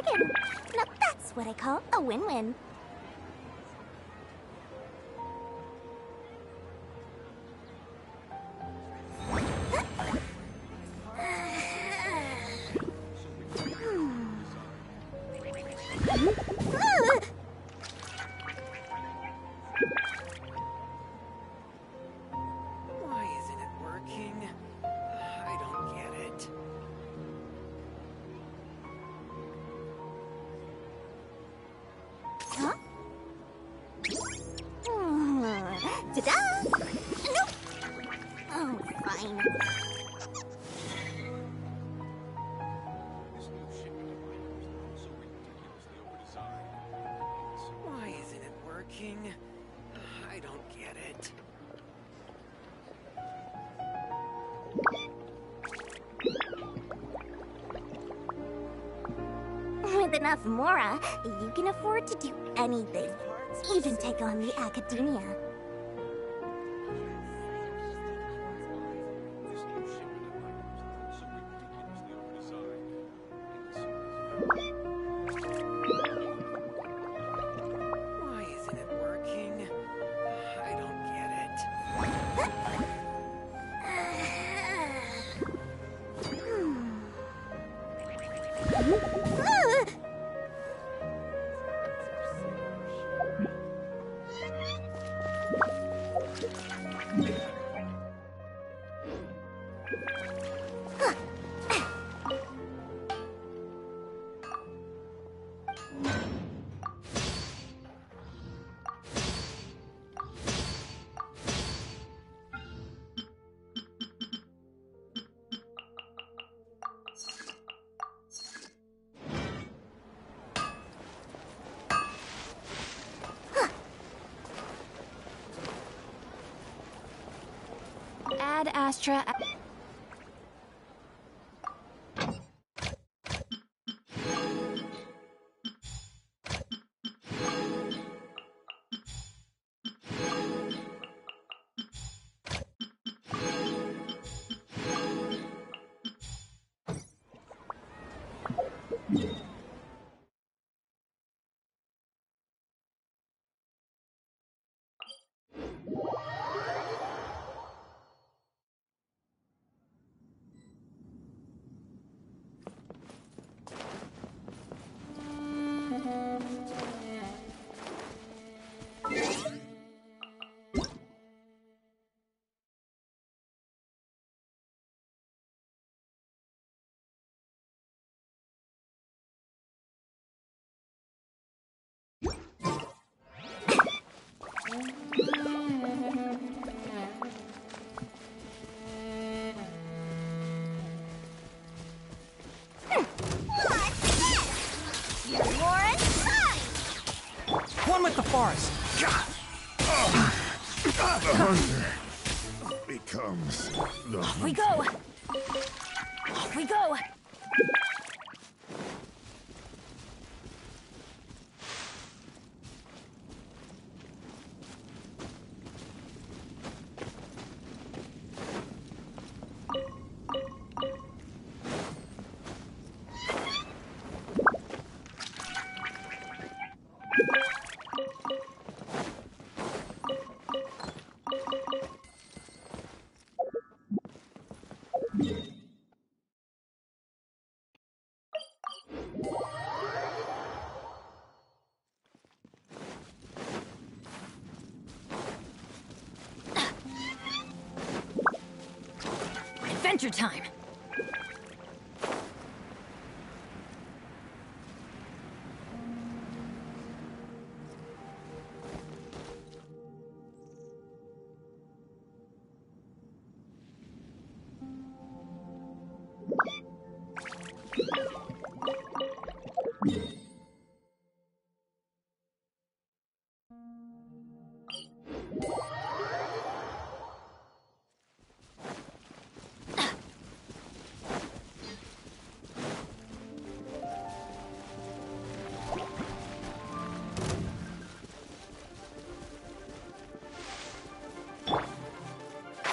bargain. Now that's what I call a win-win. Why isn't it working? I don't get it. Huh? Ta-da! Nope! Oh, fine. Why isn't it working? I don't get it. With enough Mora, you can afford to do anything, even take on the academia. Why isn't it working? I don't get it. Ad Astra. One with the forest. The hunter becomes the Off we go! Off we go! Adventure time!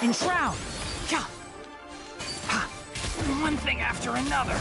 Enshroud! Yeah. Ha. One thing after another.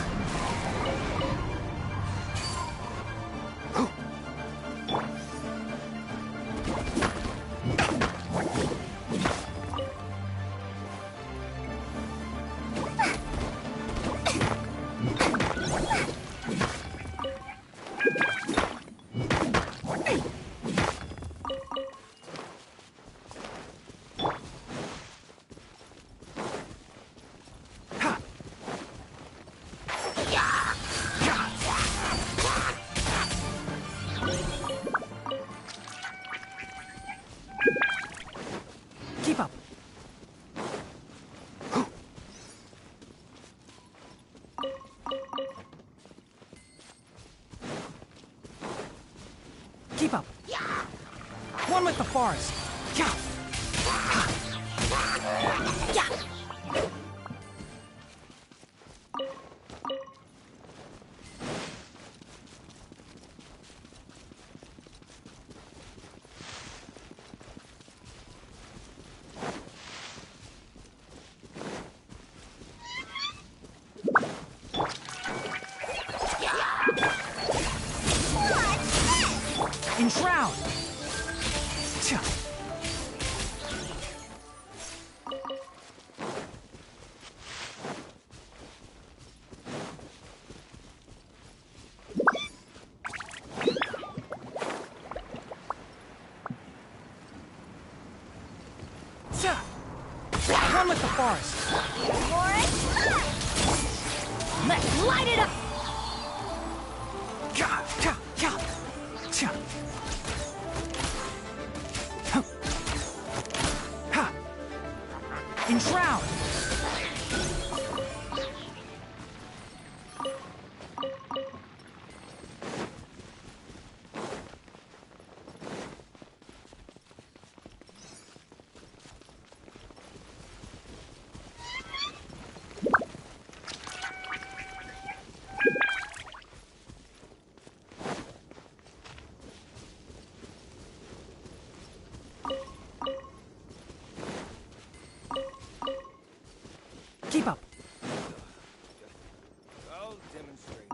Keep up. One with the forest. Yeah. Yeah. Enshroud! Cha. Cha. One with the forest. Let's light it up! Cha, cha, cha, cha. Enshroud! Keep up. I'll demonstrate.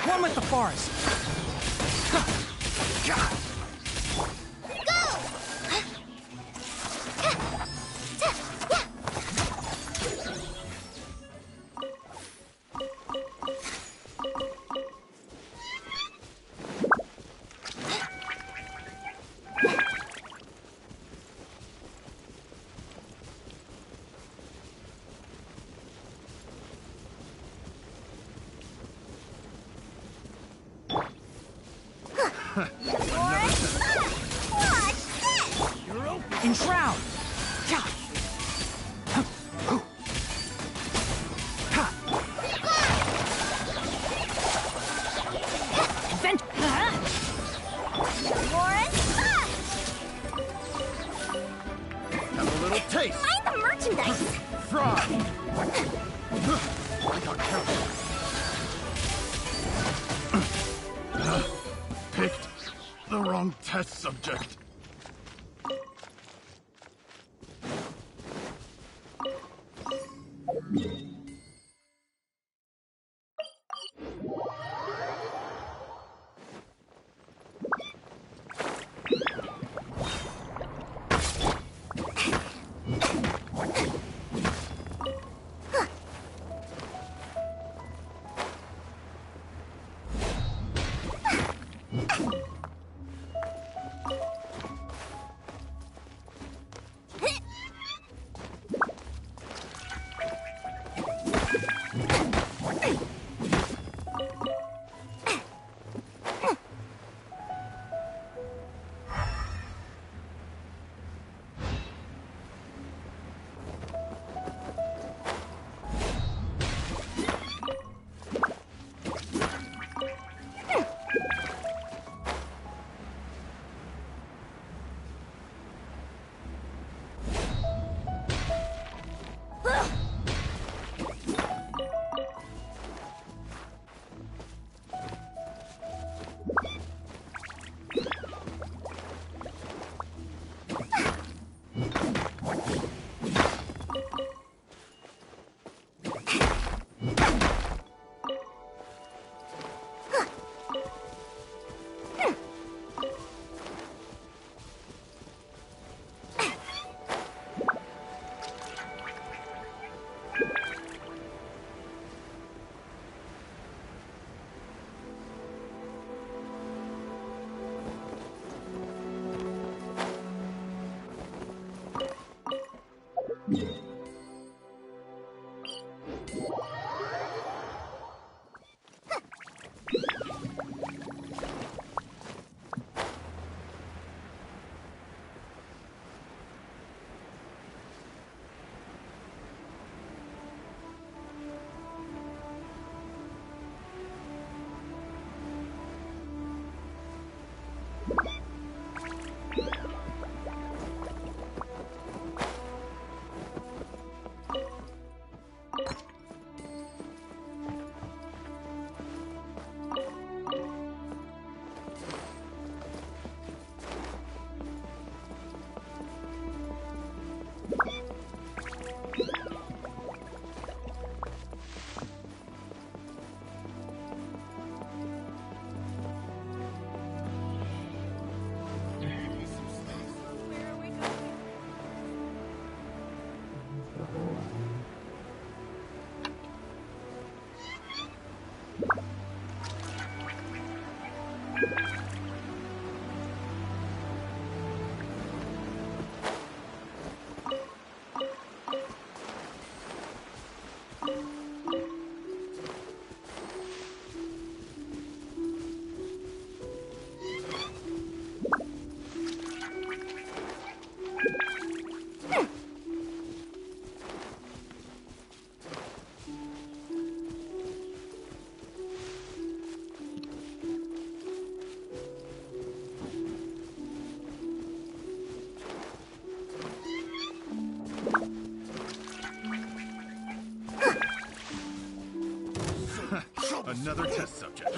One with the forest. Enshroud! Vent! Have a little taste. Mind the merchandise! Fry. I got counted. Picked the wrong test subject. Another test subject.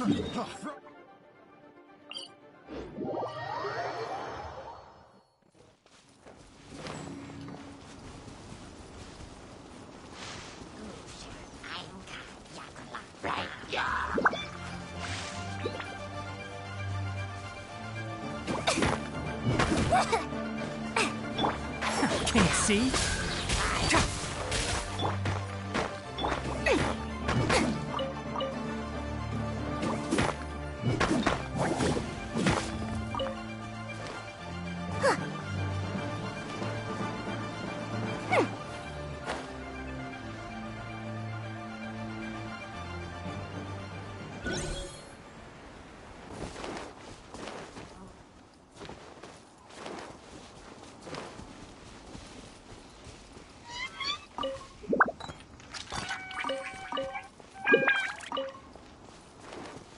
Can you see?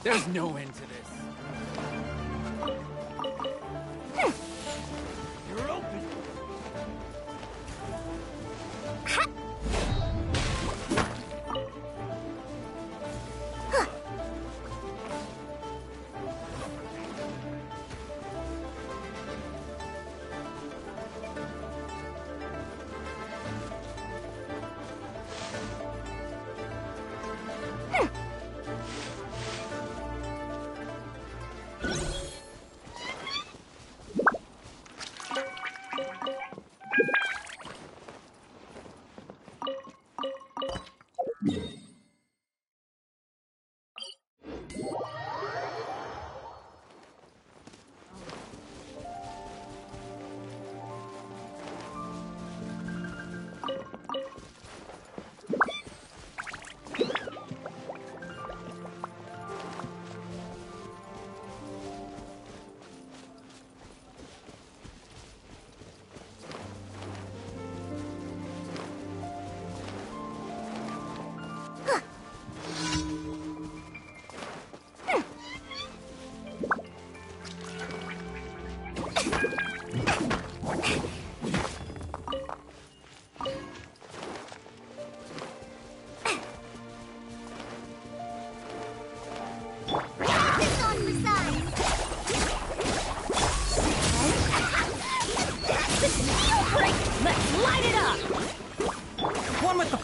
There's no end to this. You're open.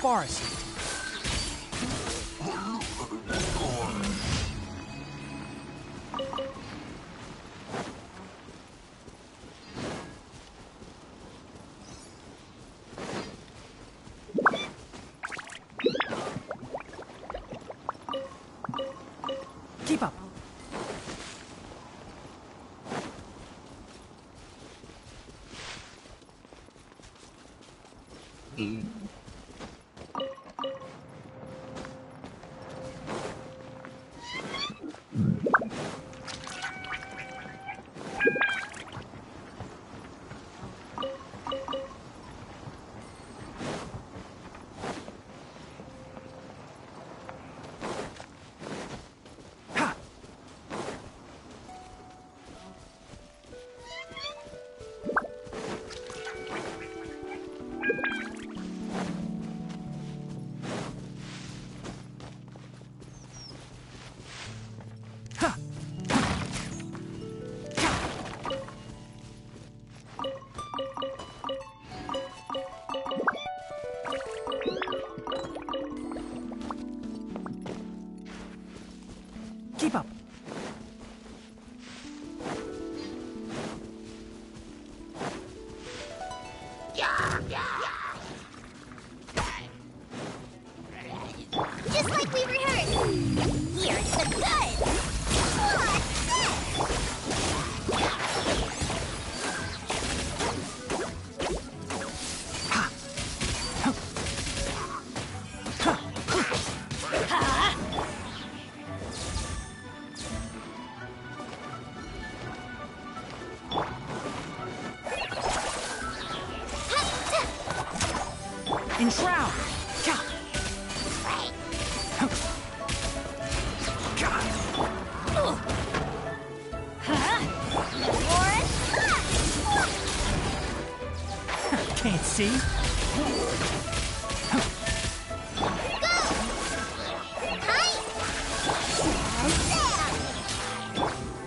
Forest. Keep up. Enshroud! Can't see.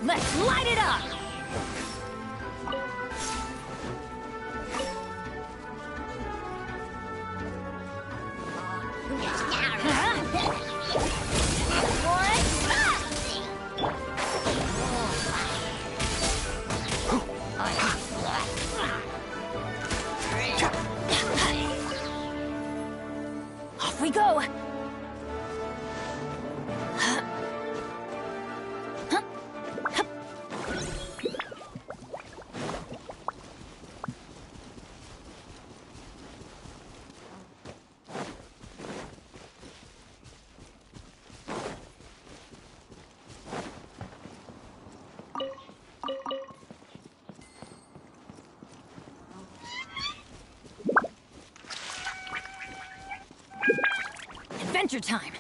Let's light it up! Off we go! Adventure time!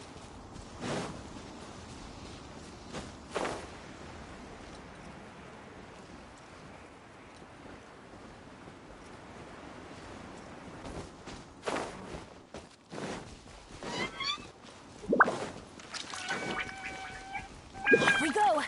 Off we go!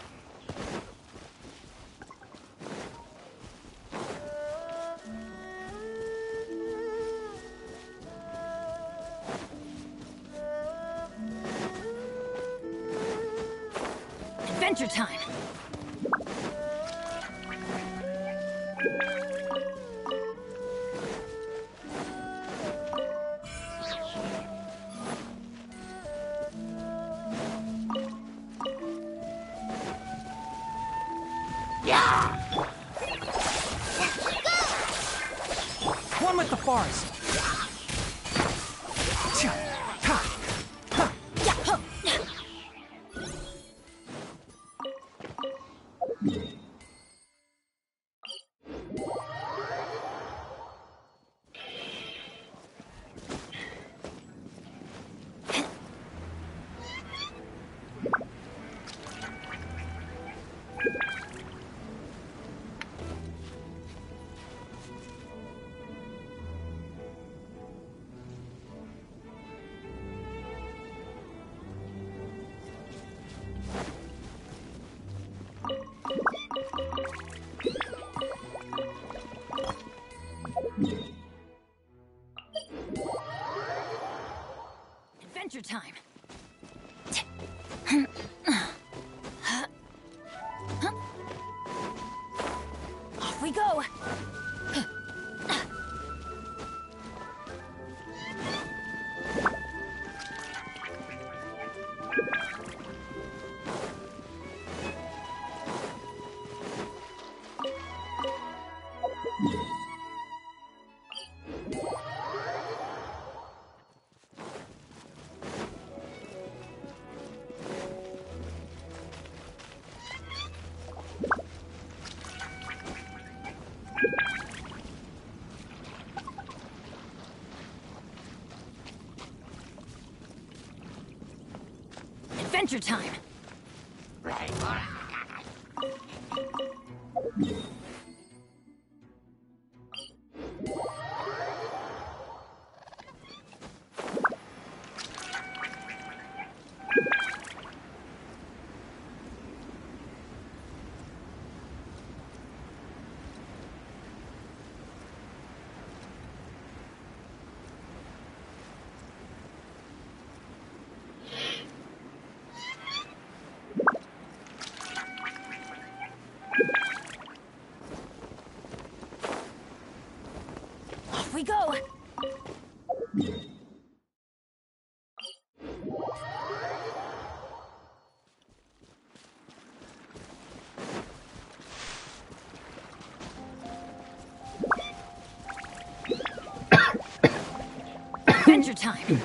Adventure time! One with the forest! Adventure time! Off we go! Adventure time! We go! Adventure time!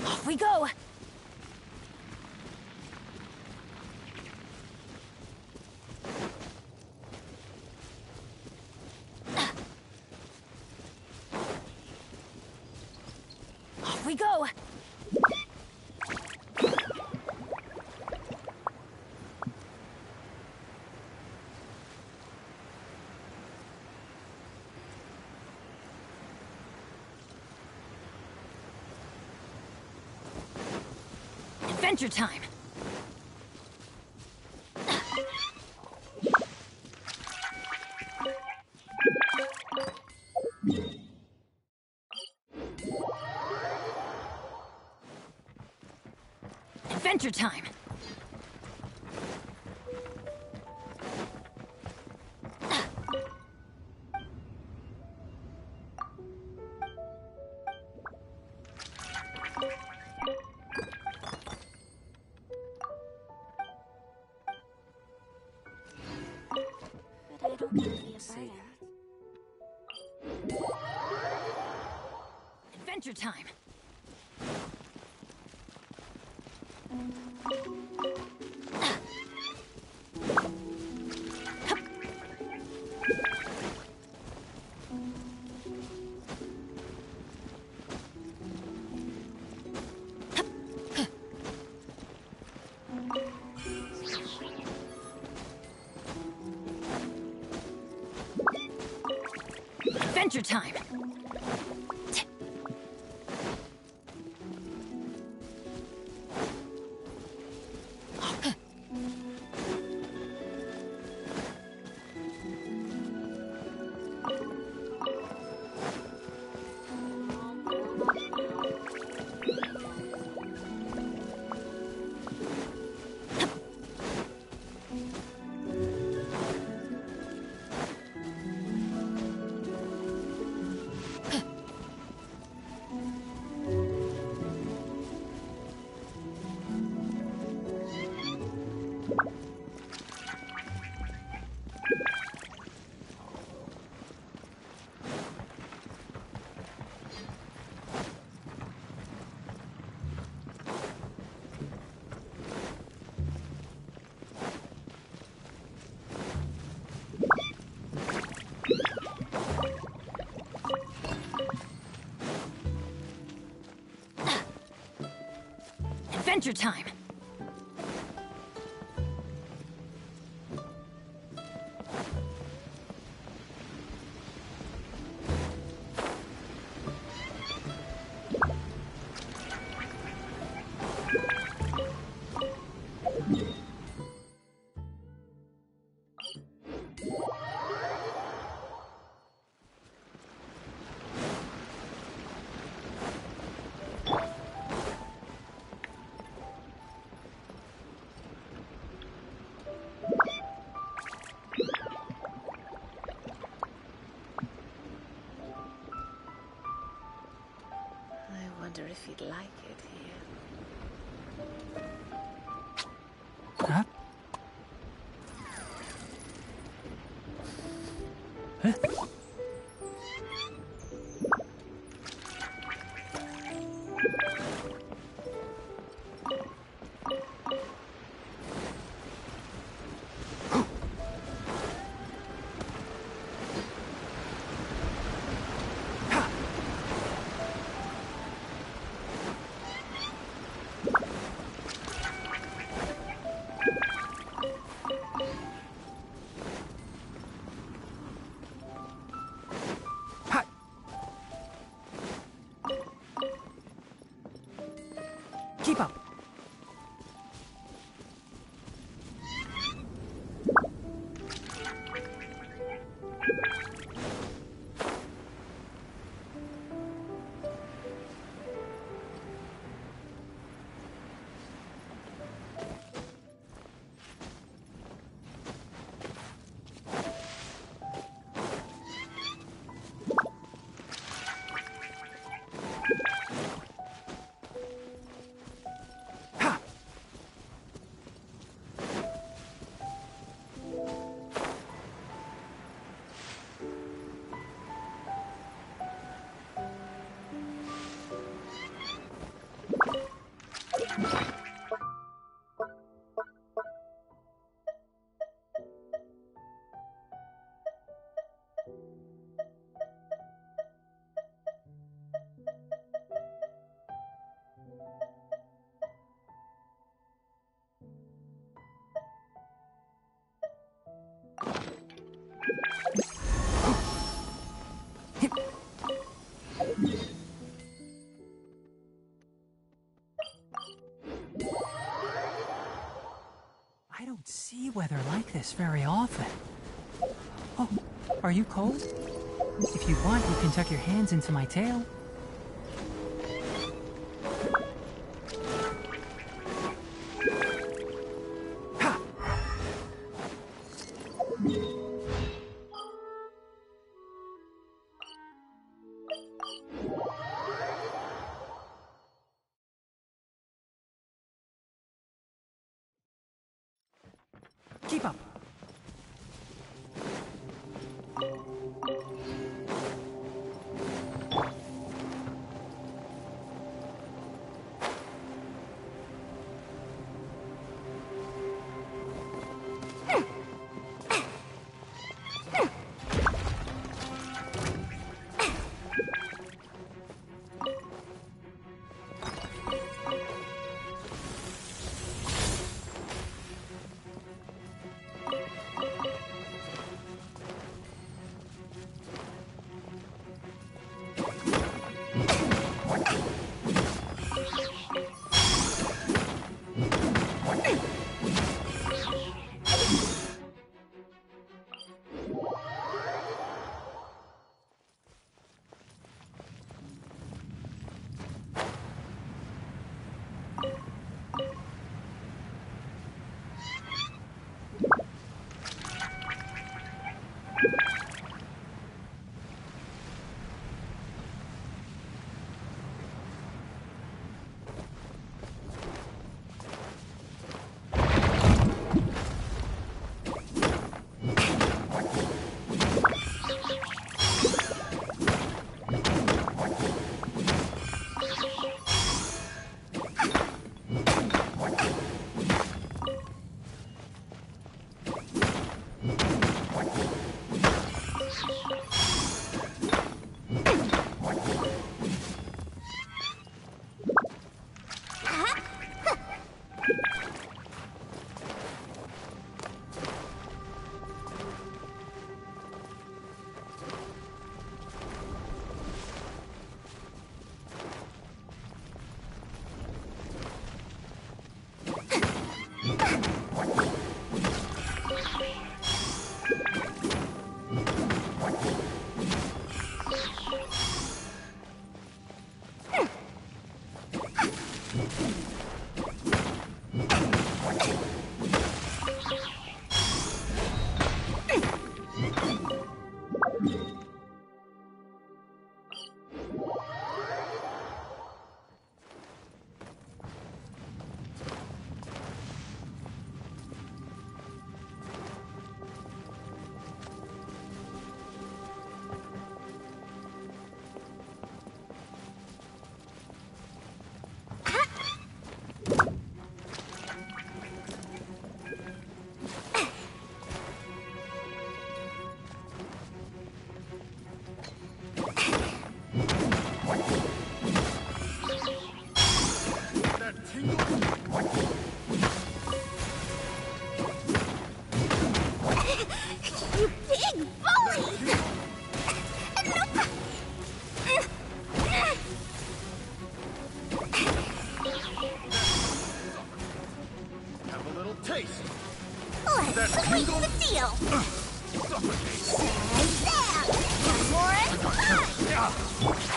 Off we go! Off we go! Adventure time! Adventure time! But I don't want to be a burden. Adventure time! Adventure time! Adventure time! I wonder if he'd like it here. ฮะเฮ้ย Adventure I don't see weather like this very often. Oh, are you cold? If you want, you can tuck your hands into my tail. Keep up.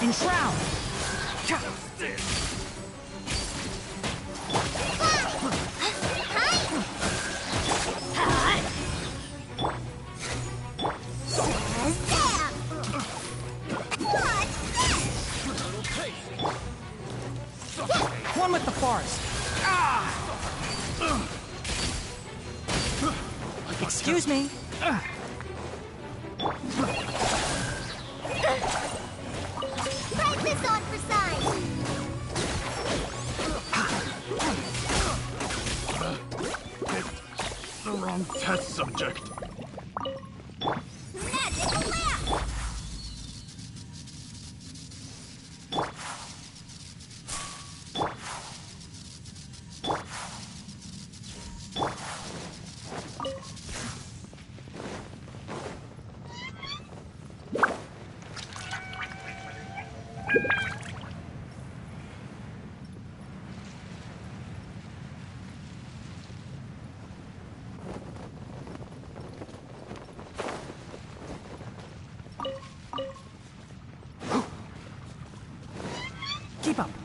Enshroud! One with the forest. Excuse me. Try this on for size. The wrong test subject. Magic lamp! Keep up.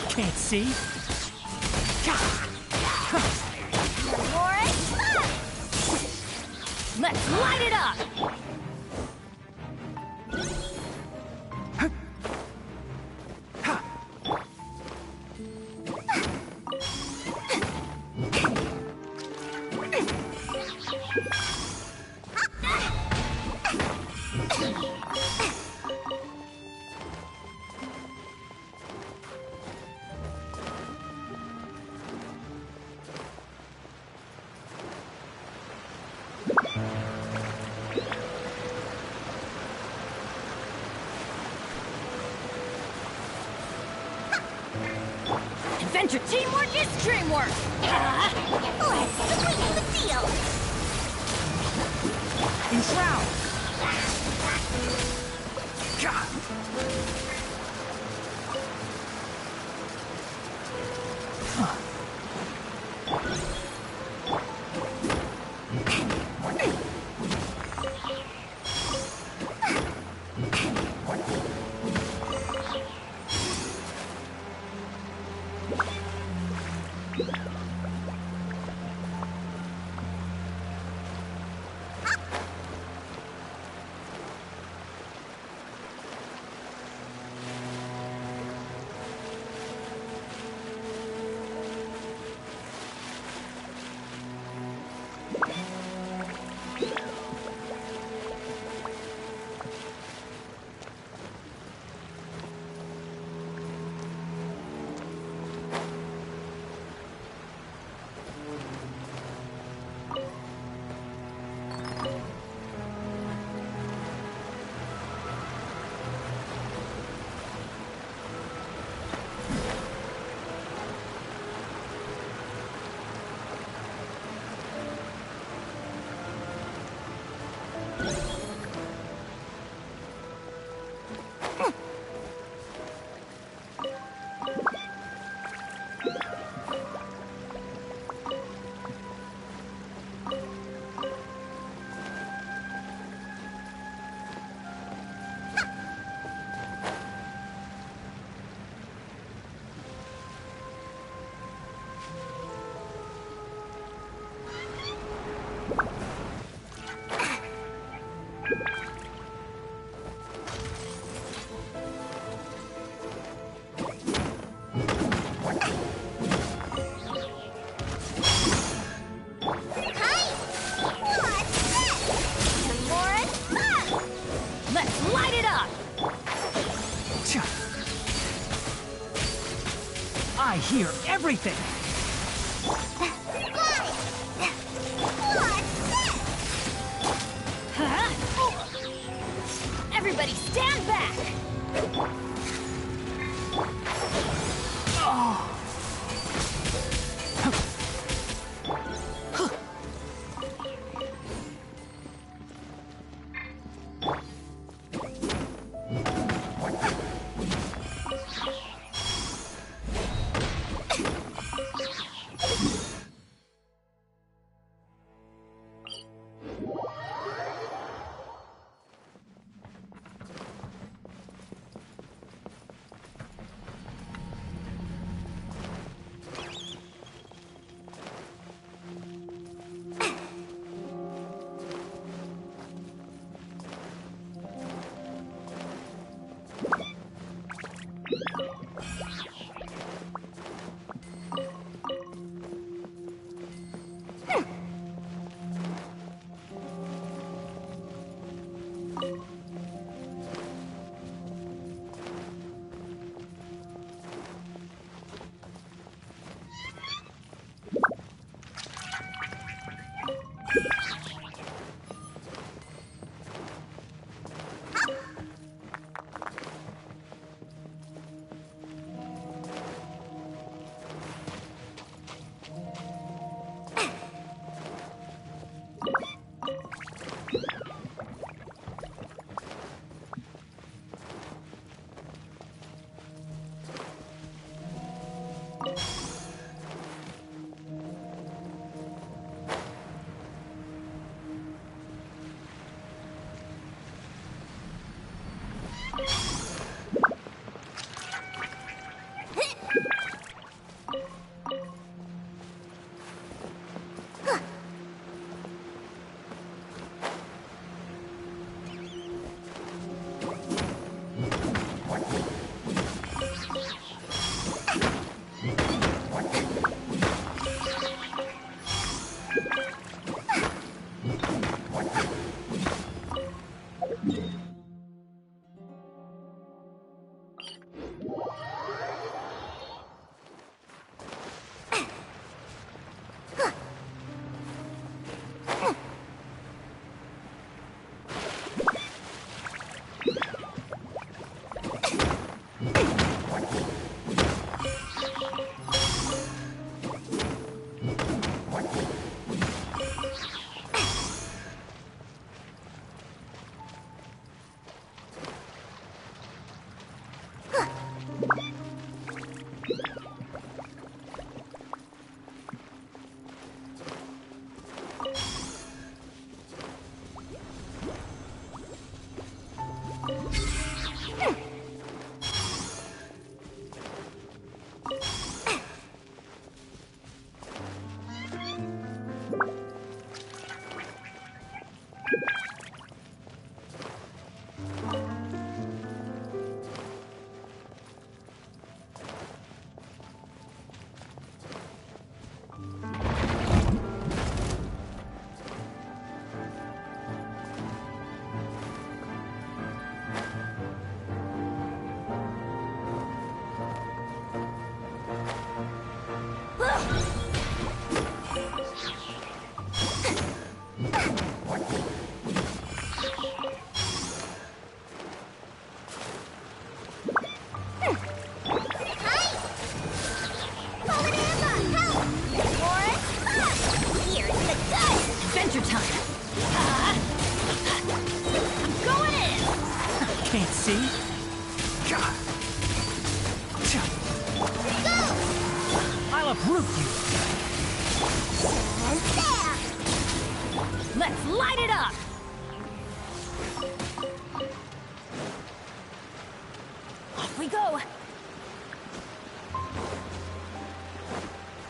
Can't see. Let's light it up! Adventure teamwork is dreamwork! Let's sweeten the deal! Enshroud! I hear everything! Everybody stand back!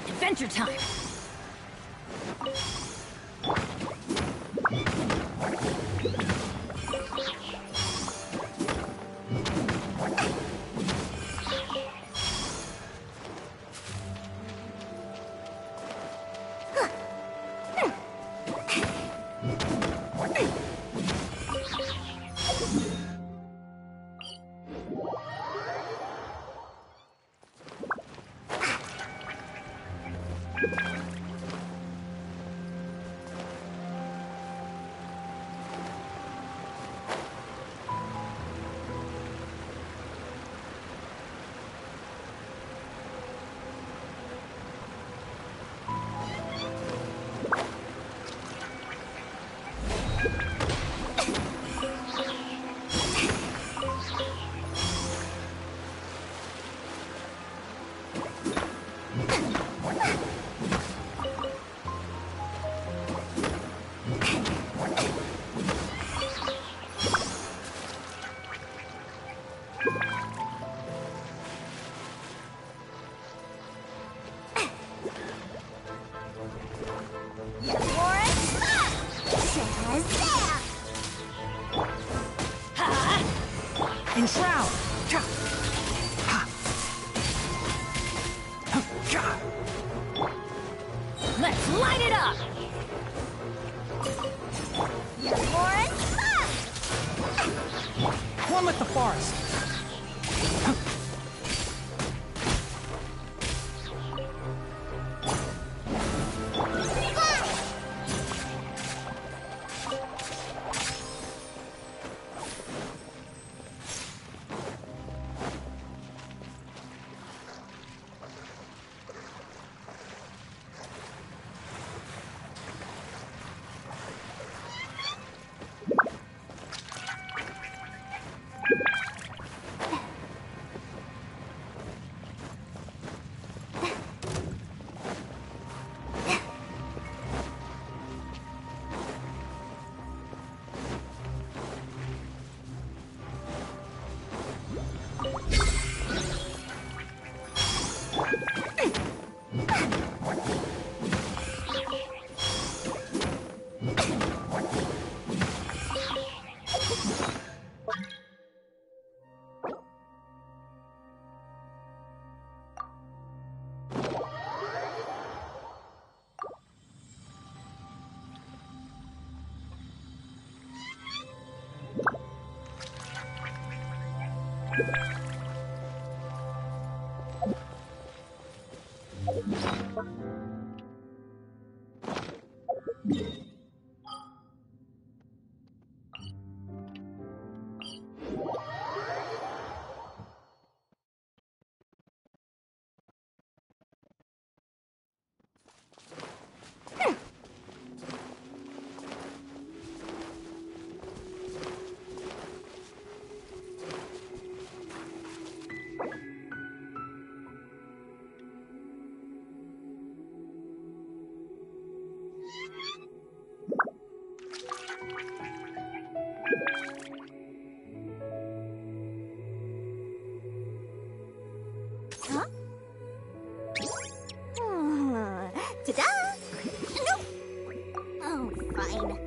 Adventure time! Enshroud! Let's light it up! One with the forest. Ta-da! Nope. Oh, fine.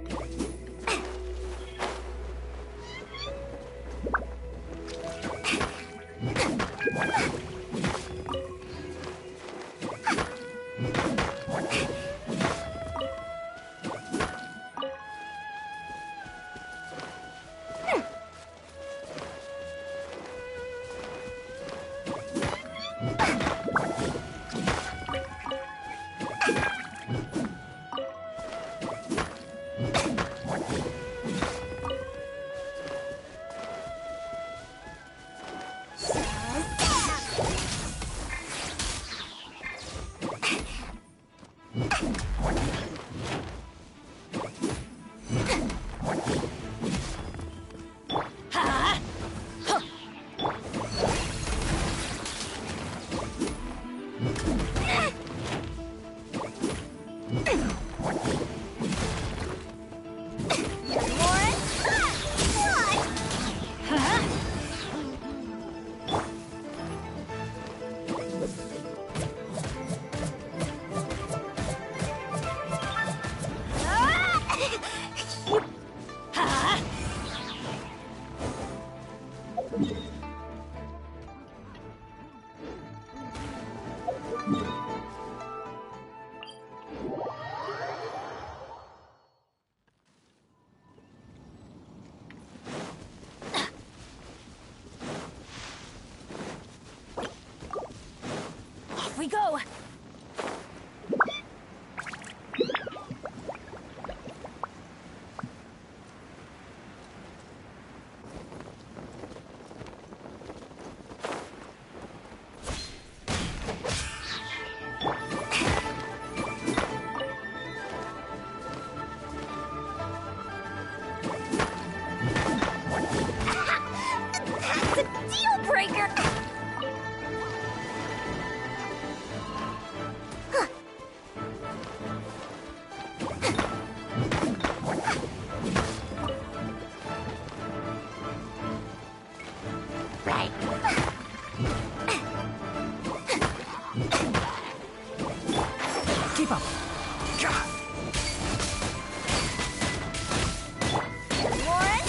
We go! That's a deal breaker! Right. Keep up. Lauren?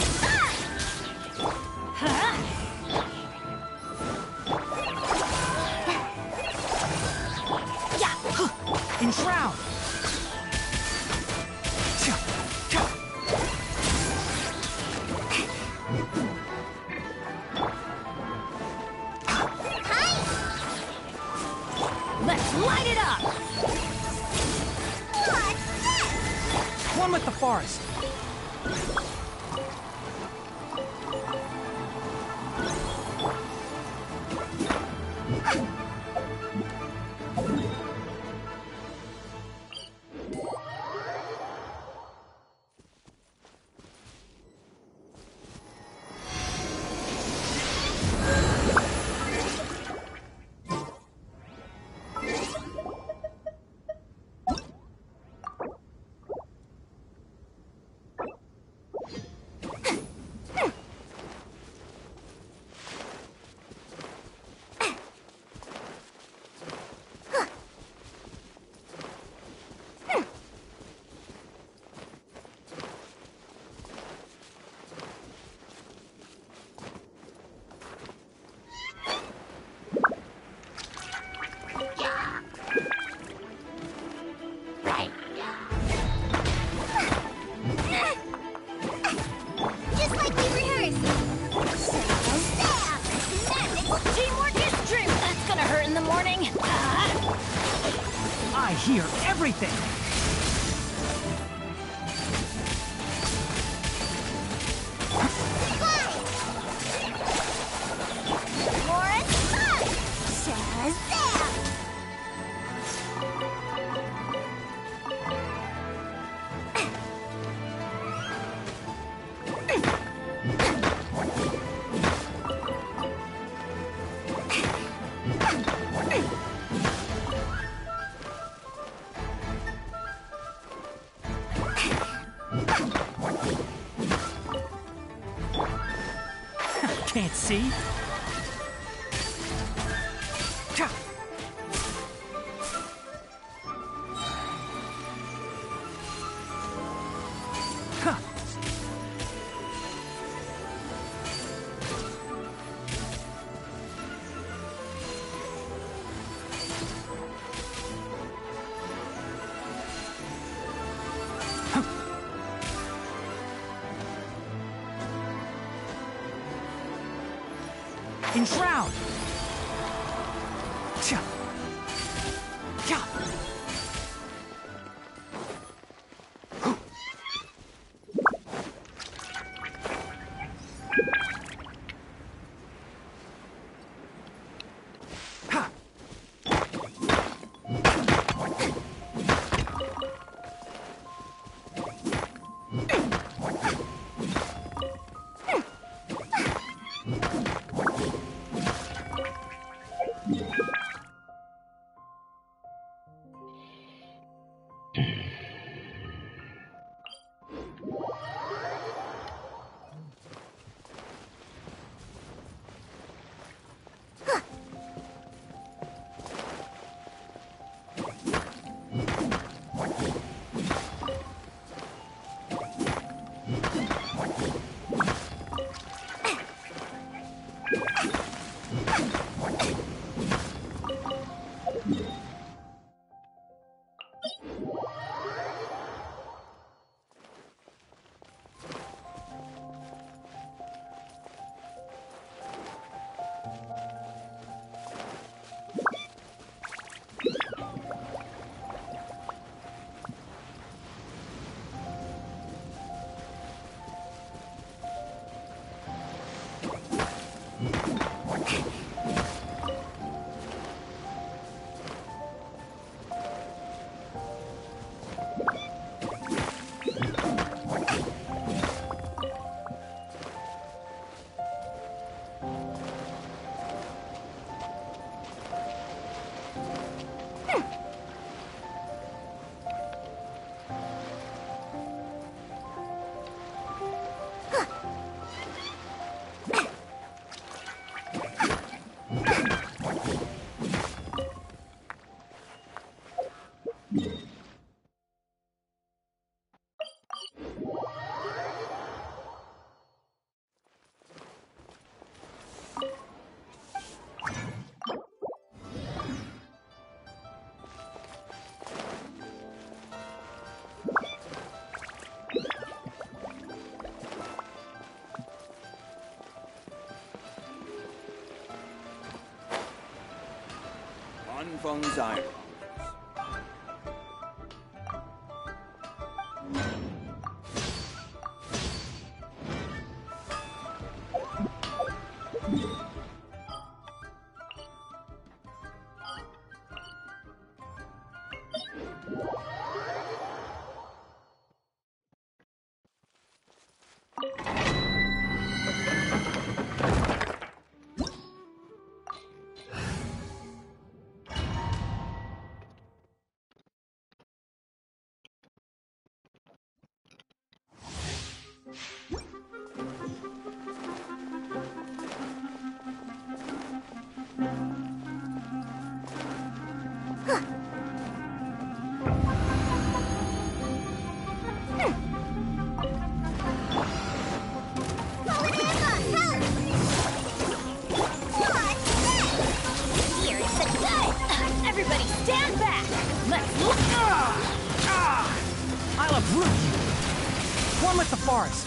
Enshroud. Let's light it up! What's this? One with the forest. Just like we rehearsed. Stab! Teamwork is dream! That's gonna hurt in the morning. I hear everything. can't see? In shroud. Von Zyron. Everybody stand back! Let's look! I'll uproot you! One with the forest!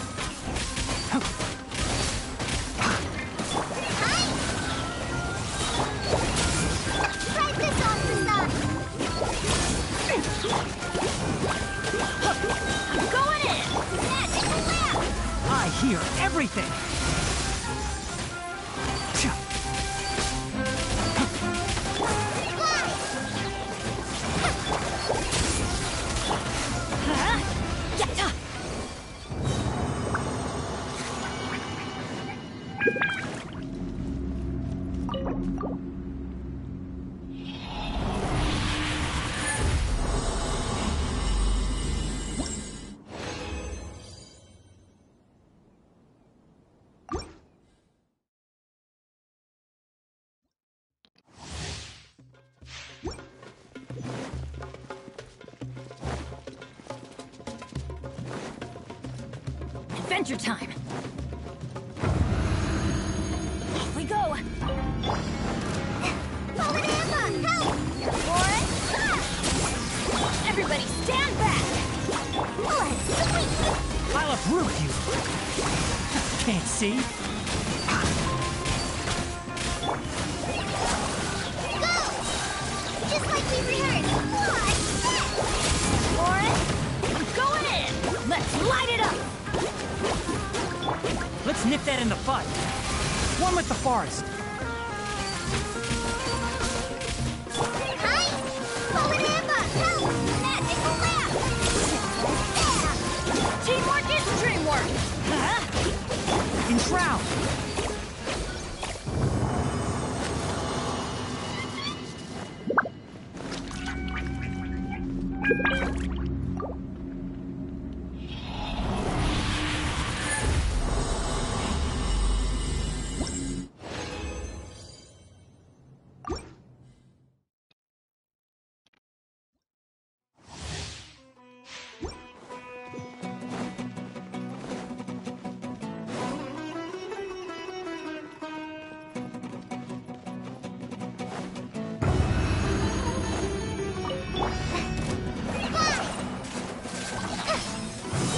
Try this on the sun! I'm going in! Magic lamp! I hear everything! Adventure time! Off we go! Everybody stand back! I'll uproot you! Can't see? Just like we rehearsed. Lauren, I'm going in! Let's light it up! Let's nip that in the bud. One with the forest. Hi! Powanamba! Help! Magical lamp! Teamwork is dreamwork! Huh? Enshroud!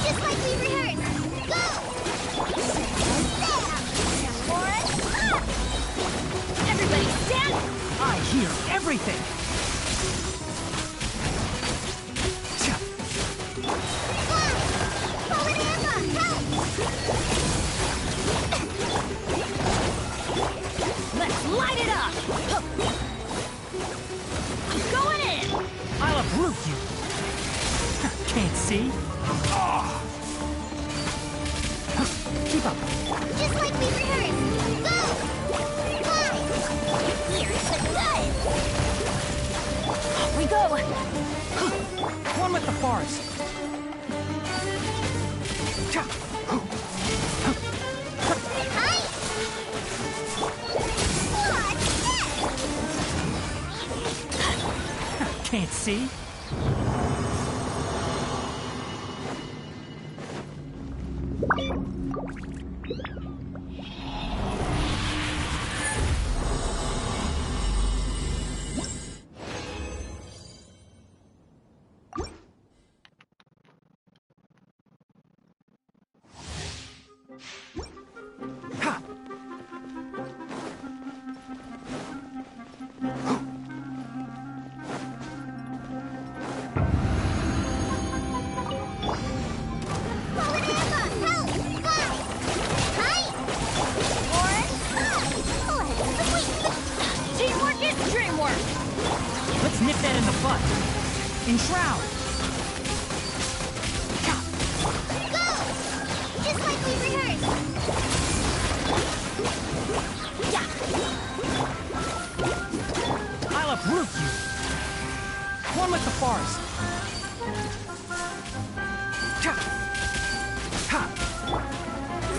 Just like we rehearsed. Go! Lauren, Everybody stand! I hear everything! Powanamba! Help! Let's light it up! I'm going in! I'll uproot you! Can't see? Keep up! Just like we rehearsed. Go! Fly! Here's the good! Off we go! One with the forest! Hi! What? Can't see? Ha! Powanamba! Help! Fly! Hi! Lauren, Teamwork is dreamwork! Let's nip that in the bud! Enshroud! Go! Just like we rehearsed. I'll uproot you! One with the forest!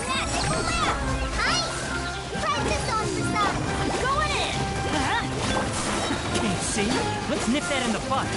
Magical lamp! Hi! Practice on the side. I'm going in! Huh? Can't see? Let's nip that in the bud!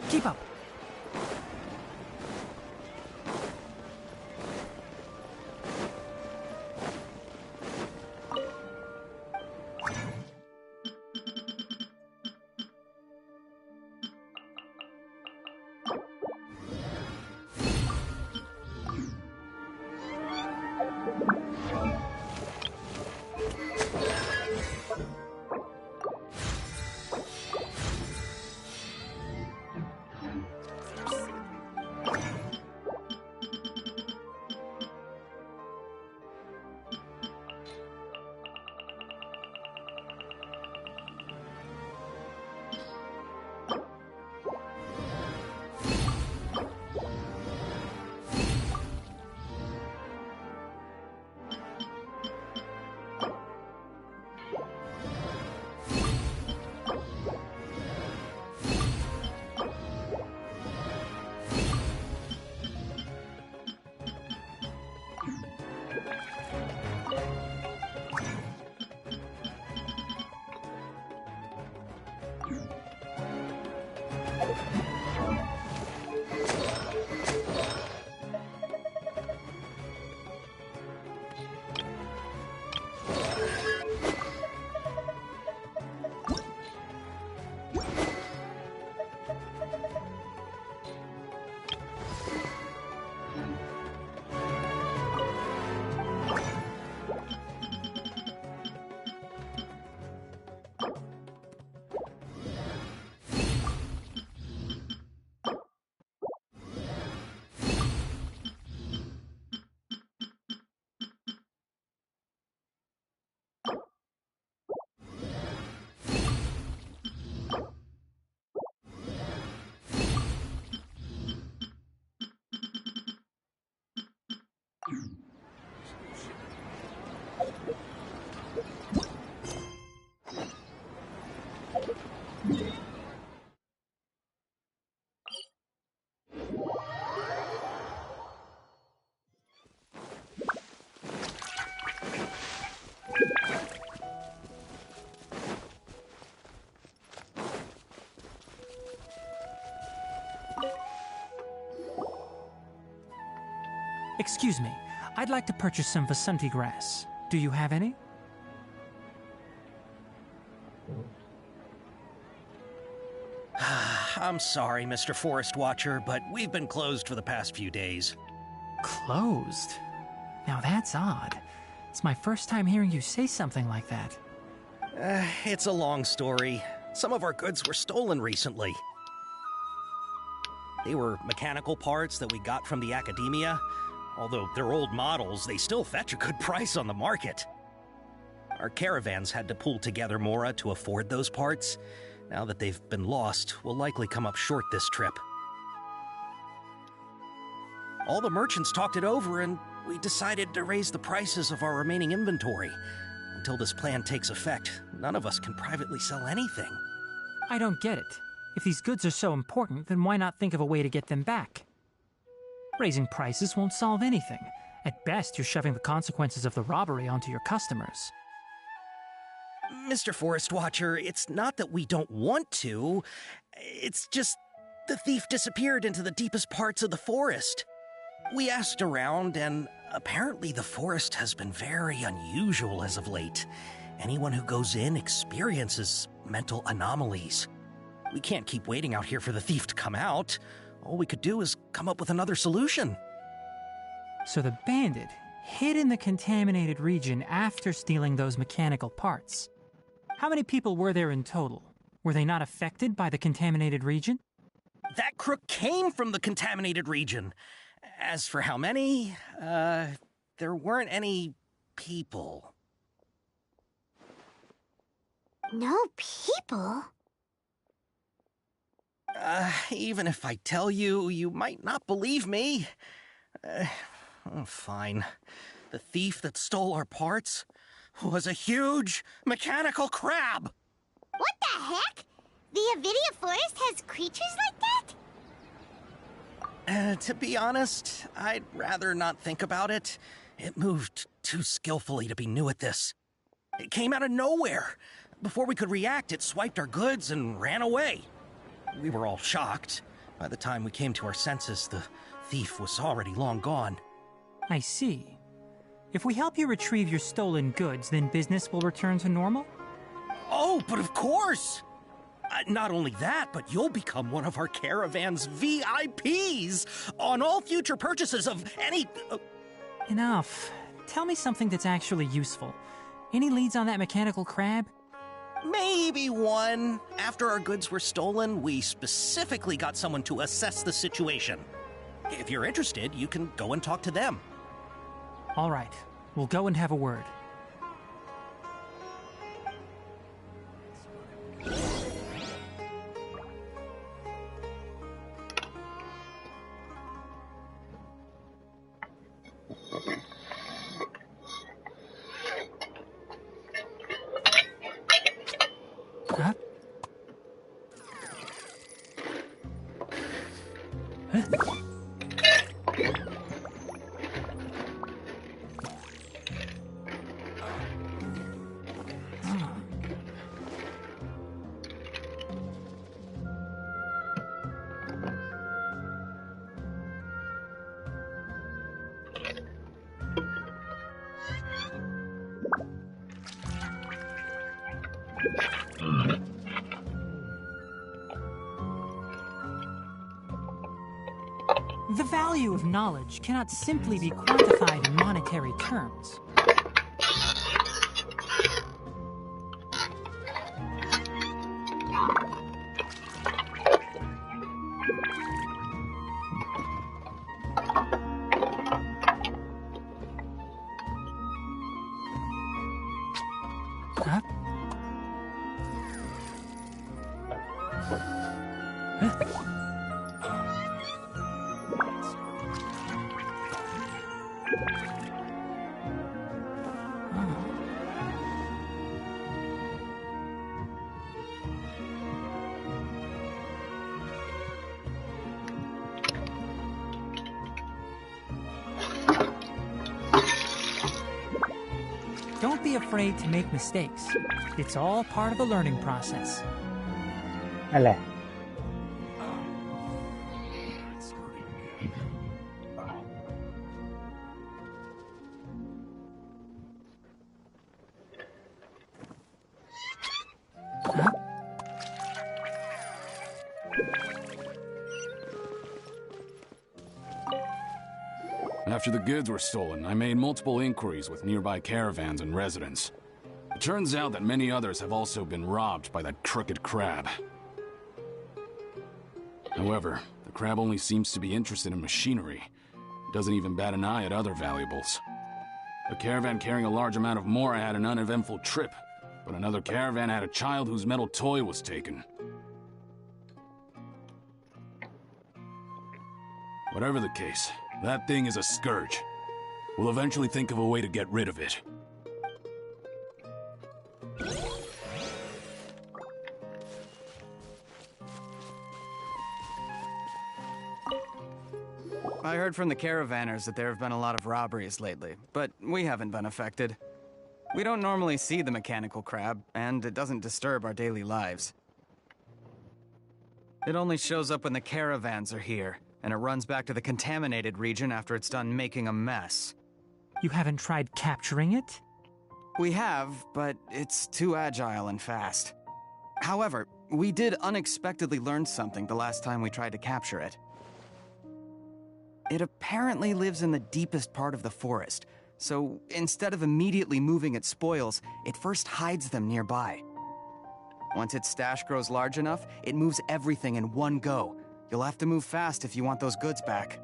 Keep up! Excuse me, I'd like to purchase some Vasanti grass. Do you have any? I'm sorry, Mr. Forest Watcher, but we've been closed for the past few days. Closed? Now that's odd. It's my first time hearing you say something like that. It's a long story. Some of our goods were stolen recently. They were mechanical parts that we got from the academia. Although they're old models, they still fetch a good price on the market. Our caravans had to pull together more to afford those parts. Now that they've been lost, we'll likely come up short this trip. All the merchants talked it over, and we decided to raise the prices of our remaining inventory. Until this plan takes effect, none of us can privately sell anything. I don't get it. If these goods are so important, then why not think of a way to get them back? Raising prices won't solve anything. At best, you're shoving the consequences of the robbery onto your customers. Mr. Forest Watcher, it's not that we don't want to. It's just the thief disappeared into the deepest parts of the forest. We asked around, and apparently the forest has been very unusual as of late. Anyone who goes in experiences mental anomalies. We can't keep waiting out here for the thief to come out. All we could do is come up with another solution. So the bandit hid in the contaminated region after stealing those mechanical parts. How many people were there in total? Were they not affected by the contaminated region? That crook came from the contaminated region. As for how many, there weren't any people. No people? Even if I tell you, you might not believe me. Fine. The thief that stole our parts was a huge mechanical crab. What the heck? The Avidia Forest has creatures like that? To be honest, I'd rather not think about it. It moved too skillfully to be new at this. It came out of nowhere. Before we could react, it swiped our goods and ran away. We were all shocked. By the time we came to our senses, the thief was already long gone. I see. If we help you retrieve your stolen goods, then business will return to normal? Oh, but of course! Not only that, but you'll become one of our caravan's VIPs on all future purchases of any... Enough. Tell me something that's actually useful. Any leads on that mechanical crab? Maybe one. After our goods were stolen, we specifically got someone to assess the situation. If you're interested, you can go and talk to them. All right. We'll go and have a word. Huh? The value of knowledge cannot simply be quantified in monetary terms. Huh? Huh? Don't be afraid to make mistakes. It's all part of the learning process. นั่นแหละ After the goods were stolen, I made multiple inquiries with nearby caravans and residents. It turns out that many others have also been robbed by that crooked crab. However, the crab only seems to be interested in machinery. It doesn't even bat an eye at other valuables. A caravan carrying a large amount of mora had an uneventful trip, but another caravan had a child whose metal toy was taken. Whatever the case, that thing is a scourge. We'll eventually think of a way to get rid of it. I heard from the caravanners that there have been a lot of robberies lately, but we haven't been affected. We don't normally see the mechanical crab, and it doesn't disturb our daily lives. It only shows up when the caravans are here, and it runs back to the contaminated region after it's done making a mess. You haven't tried capturing it? We have, but it's too agile and fast. However, we did unexpectedly learn something the last time we tried to capture it. It apparently lives in the deepest part of the forest, so instead of immediately moving its spoils, it first hides them nearby. Once its stash grows large enough, it moves everything in one go. You'll have to move fast if you want those goods back.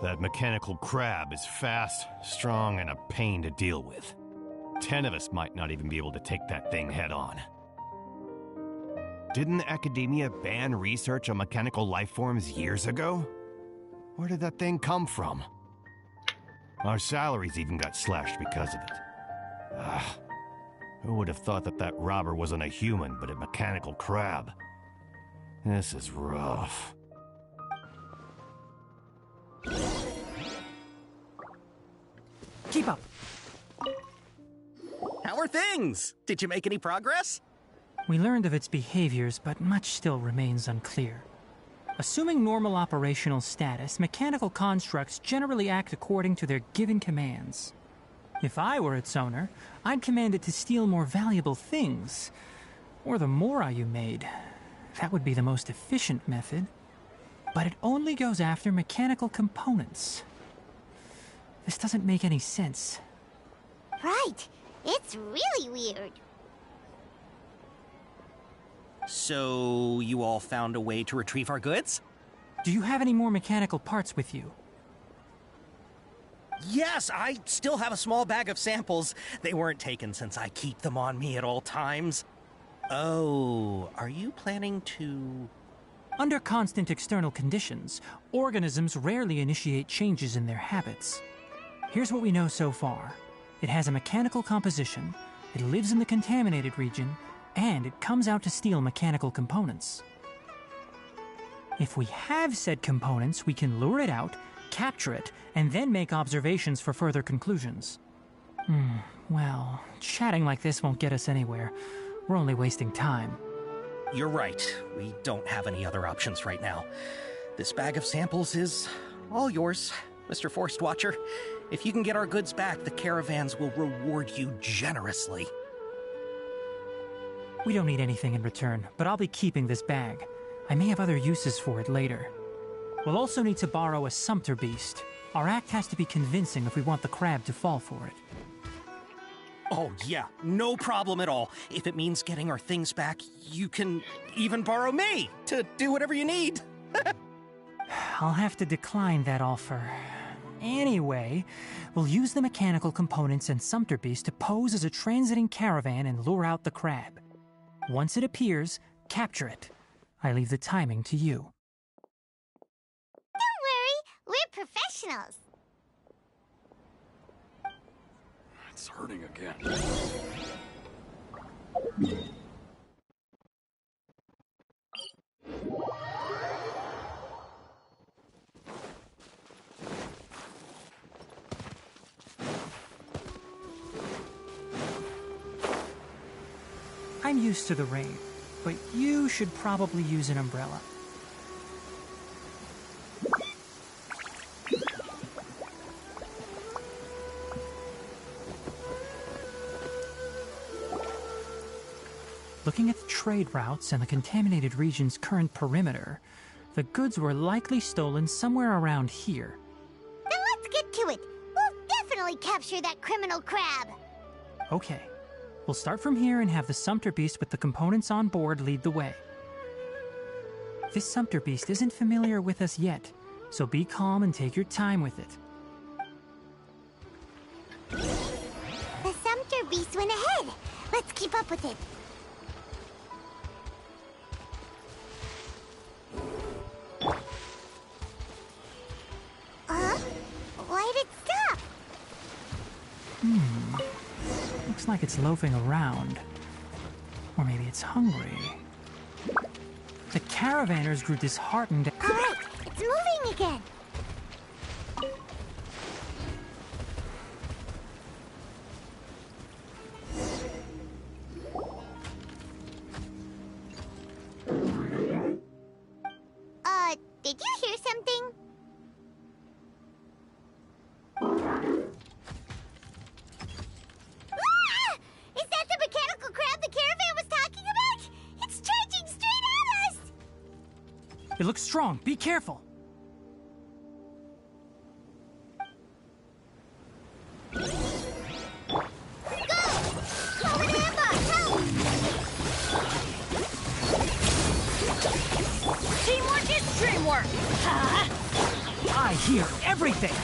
That mechanical crab is fast, strong, and a pain to deal with. 10 of us might not even be able to take that thing head on. Didn't academia ban research on mechanical life forms years ago? Where did that thing come from? Our salaries even got slashed because of it. Who would have thought that that robber wasn't a human, but a mechanical crab? This is rough. Keep up! How are things? Did you make any progress? We learned of its behaviors, but much still remains unclear. Assuming normal operational status, mechanical constructs generally act according to their given commands. If I were its owner, I'd command it to steal more valuable things. Or the mora you made. That would be the most efficient method. But it only goes after mechanical components. This doesn't make any sense. Right. It's really weird. So, you all found a way to retrieve our goods? Do you have any more mechanical parts with you? Yes, I still have a small bag of samples. They weren't taken since I keep them on me at all times. Oh, are you planning to... Under constant external conditions, organisms rarely initiate changes in their habits. Here's what we know so far. It has a mechanical composition, it lives in the contaminated region, and it comes out to steal mechanical components. If we have said components, we can lure it out, capture it, and then make observations for further conclusions. Well, chatting like this won't get us anywhere. We're only wasting time. You're right. We don't have any other options right now. This bag of samples is all yours, Mr. Forest Watcher. If you can get our goods back, the caravans will reward you generously. We don't need anything in return, but I'll be keeping this bag. I may have other uses for it later. We'll also need to borrow a sumpter beast. Our act has to be convincing if we want the crab to fall for it. Oh, yeah, no problem at all. If it means getting our things back, you can even borrow me to do whatever you need. I'll have to decline that offer. Anyway, we'll use the mechanical components and sumpter beast to pose as a transiting caravan and lure out the crab. Once it appears, capture it. I leave the timing to you. Don't worry, we're professionals. It's hurting again. I'm used to the rain, but you should probably use an umbrella. Looking at the trade routes and the contaminated region's current perimeter, the goods were likely stolen somewhere around here. Then let's get to it. We'll definitely capture that criminal crab. Okay. We'll start from here and have the Sumpter Beast with the components on board lead the way. This Sumpter Beast isn't familiar with us yet, so be calm and take your time with it. The Sumpter Beast went ahead. Let's keep up with it. Why'd it stop? Looks like it's loafing around. Or maybe it's hungry. The caravanners grew disheartened. All right, it's moving again. Did you hear something? Ah! Is that the mechanical crab the caravan was talking about? It's charging straight at us! It looks strong. Be careful. Teamwork is dreamwork! I hear everything.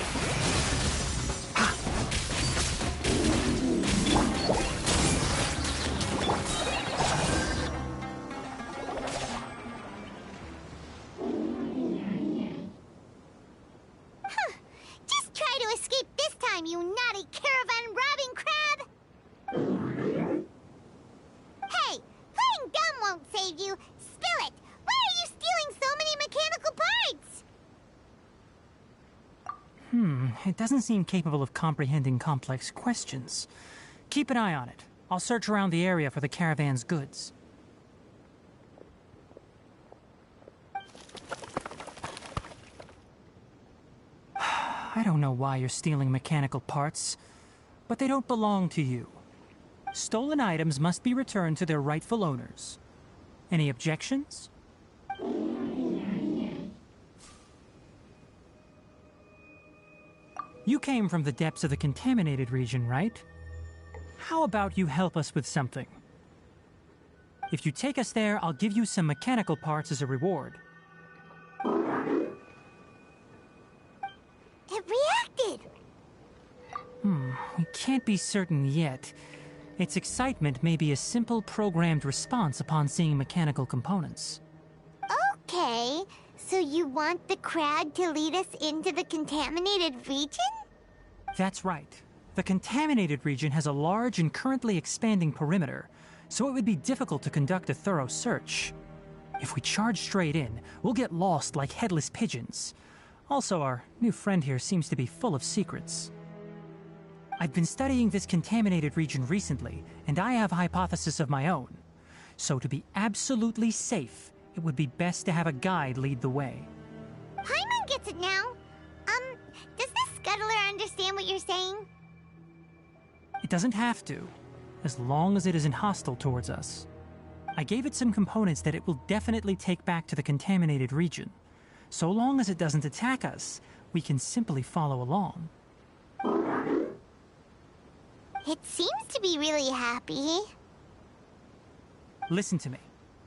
Just try to escape this time, you naughty caravan-robbing crab! Hey, playing dumb won't save you. Spill it! Why are you stealing so many mechanical parts? It doesn't seem capable of comprehending complex questions. Keep an eye on it. I'll search around the area for the caravan's goods. I don't know why you're stealing mechanical parts, but they don't belong to you. Stolen items must be returned to their rightful owners. Any objections? You came from the depths of the contaminated region, right? How about you help us with something? If you take us there, I'll give you some mechanical parts as a reward. It reacted! We can't be certain yet. Its excitement may be a simple programmed response upon seeing mechanical components. Okay, so you want the crab to lead us into the contaminated region? That's right. The contaminated region has a large and currently expanding perimeter, so it would be difficult to conduct a thorough search. If we charge straight in, we'll get lost like headless pigeons. Also, our new friend here seems to be full of secrets. I've been studying this contaminated region recently, and I have a hypothesis of my own. So to be absolutely safe, it would be best to have a guide lead the way. Paimon gets it now. Does the scuttler understand what you're saying? It doesn't have to, as long as it isn't hostile towards us. I gave it some components that it will definitely take back to the contaminated region. So long as it doesn't attack us, we can simply follow along. It seems to be really happy. Listen to me.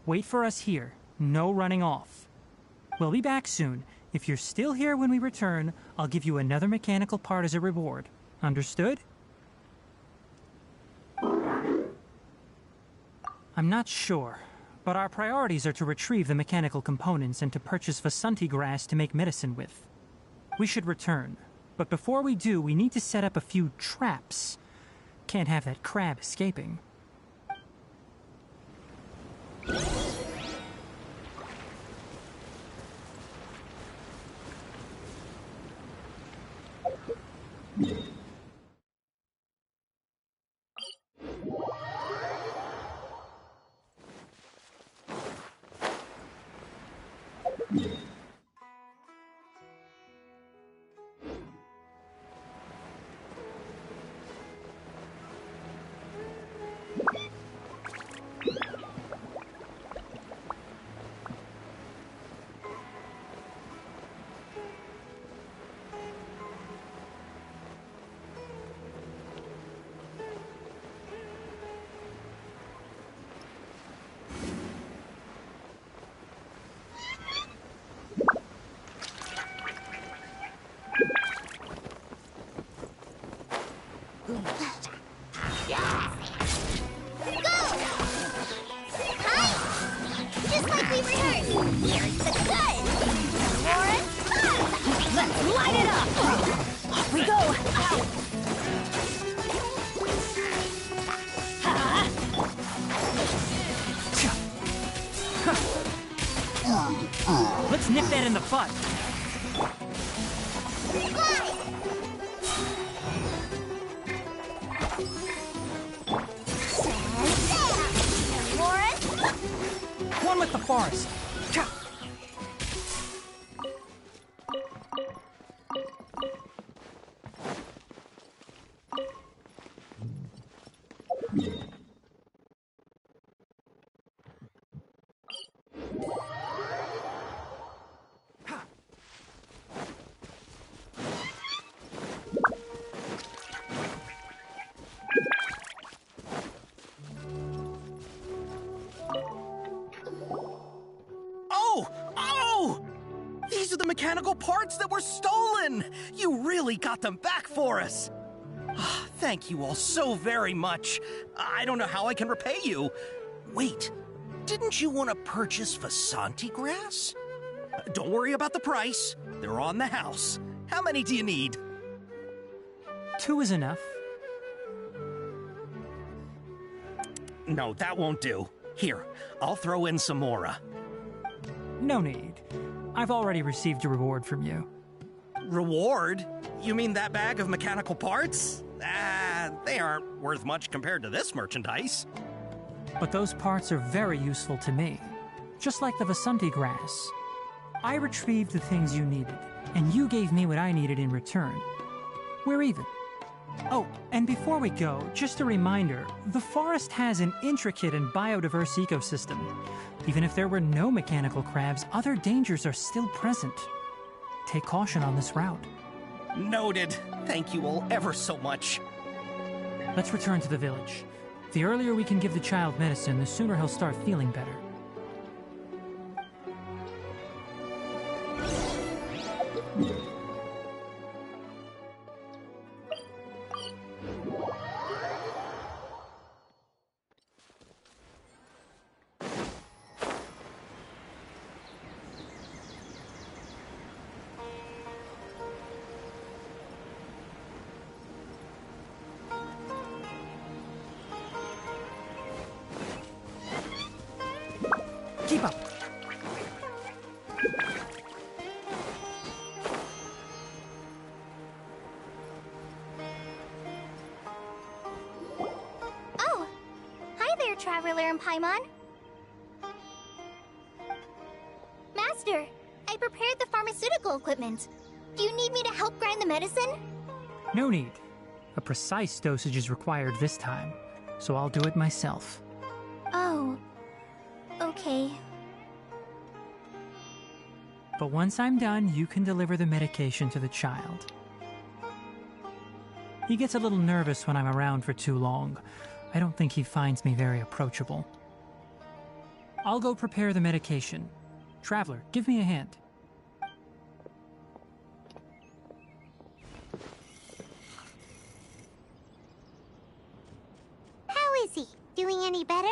Wait for us here. No running off. We'll be back soon. If you're still here when we return, I'll give you another mechanical part as a reward. Understood? I'm not sure, but our priorities are to retrieve the mechanical components and to purchase Vasanti grass to make medicine with. We should return, but before we do, we need to set up a few traps. Can't have that crab escaping. We rehearse. Here's the gun. Warren, let's light it up. Off we go. Let's nip that in the bud. Warren, One with the forest. These are the mechanical parts that were stolen! You really got them back for us! Thank you all so very much. I don't know how I can repay you. Wait, didn't you want to purchase Vasanti grass? Don't worry about the price. They're on the house. How many do you need? 2 is enough. No, that won't do. Here, I'll throw in some more. No need. I've already received a reward from you. Reward? You mean that bag of mechanical parts? They aren't worth much compared to this merchandise. But those parts are very useful to me. Just like the Vasanti grass. I retrieved the things you needed, and you gave me what I needed in return. We're even. Oh, and before we go, just a reminder, the forest has an intricate and biodiverse ecosystem. Even if there were no mechanical crabs, other dangers are still present. Take caution on this route. Noted. Thank you all ever so much. Let's return to the village. The earlier we can give the child medicine, the sooner he'll start feeling better. Keep up. Oh, hi there, Traveler and Paimon. Master, I prepared the pharmaceutical equipment. Do you need me to help grind the medicine? No need. A precise dosage is required this time, so I'll do it myself. Oh, okay. But once I'm done, you can deliver the medication to the child. He gets a little nervous when I'm around for too long. I don't think he finds me very approachable. I'll go prepare the medication. Traveler, give me a hand. How is he? Doing any better?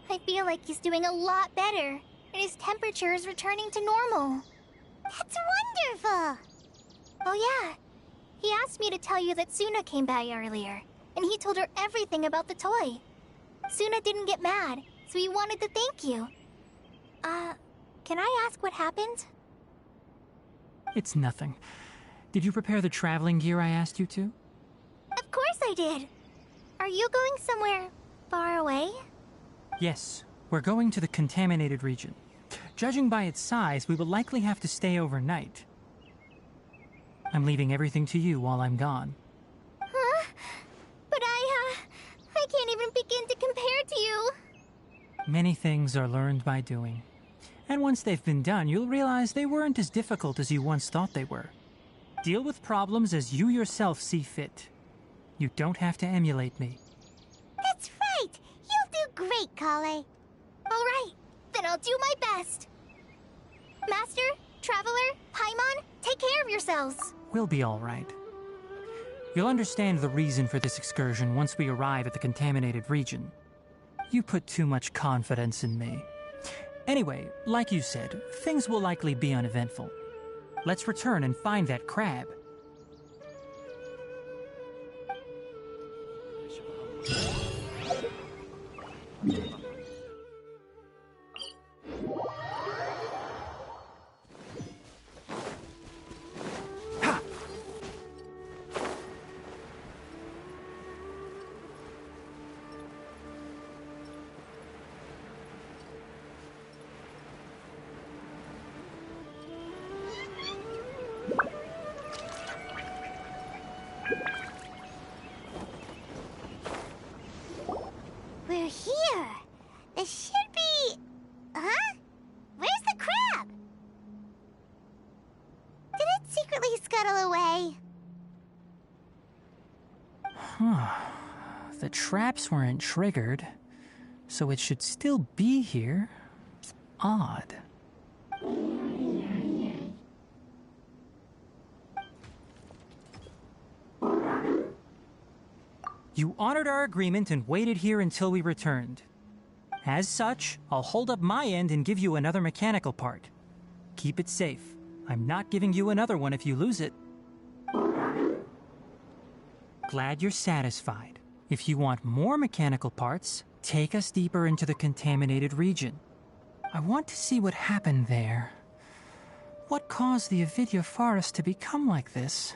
I feel like he's doing a lot better, and his temperature is returning to normal. That's wonderful! Oh yeah, he asked me to tell you that Suna came by earlier, and he told her everything about the toy. Suna didn't get mad, so he wanted to thank you. Can I ask what happened? It's nothing. Did you prepare the traveling gear I asked you to? Of course I did! Are you going somewhere far away? Yes, we're going to the contaminated region. Judging by its size, we will likely have to stay overnight. I'm leaving everything to you while I'm gone. Huh? But I can't even begin to compare to you. Many things are learned by doing. And once they've been done, you'll realize they weren't as difficult as you once thought they were. Deal with problems as you yourself see fit. You don't have to emulate me. That's right! You'll do great, Kale. All right, then I'll do my best. Master, Traveler, Paimon, take care of yourselves. We'll be all right. You'll understand the reason for this excursion once we arrive at the contaminated region. You put too much confidence in me. Anyway, like you said, things will likely be uneventful. Let's return and find that crab. We're here. This should be... Huh? Where's the crab? Did it secretly scuttle away? The traps weren't triggered, so it should still be here. Odd. You honored our agreement and waited here until we returned. As such, I'll hold up my end and give you another mechanical part. Keep it safe. I'm not giving you another one if you lose it. Glad you're satisfied. If you want more mechanical parts, take us deeper into the contaminated region. I want to see what happened there. What caused the Avidya forest to become like this?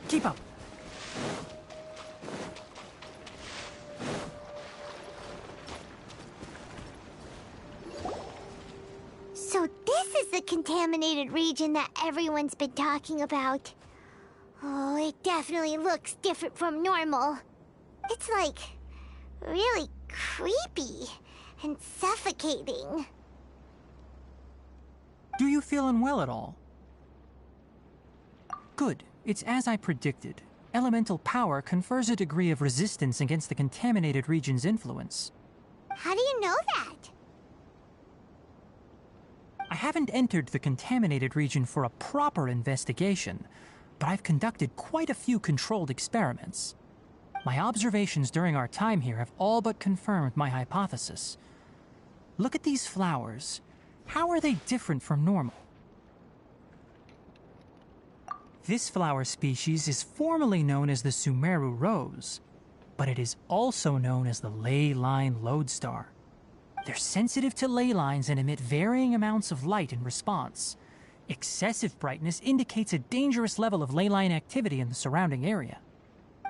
Keep up. So this is the contaminated region that everyone's been talking about. Oh, it definitely looks different from normal. It's like really creepy and suffocating. Do you feel unwell at all? Good. It's as I predicted. Elemental power confers a degree of resistance against the contaminated region's influence. How do you know that? I haven't entered the contaminated region for a proper investigation, but I've conducted quite a few controlled experiments. My observations during our time here have all but confirmed my hypothesis. Look at these flowers. How are they different from normal? This flower species is formally known as the Sumeru rose, but it is also known as the ley line lodestar. They're sensitive to ley lines and emit varying amounts of light in response. Excessive brightness indicates a dangerous level of ley line activity in the surrounding area.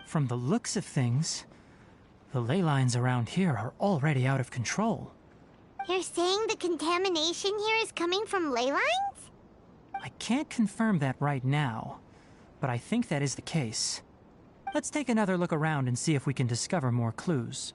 From the looks of things, the ley lines around here are already out of control. You're saying the contamination here is coming from ley lines? I can't confirm that right now, but I think that is the case. Let's take another look around and see if we can discover more clues.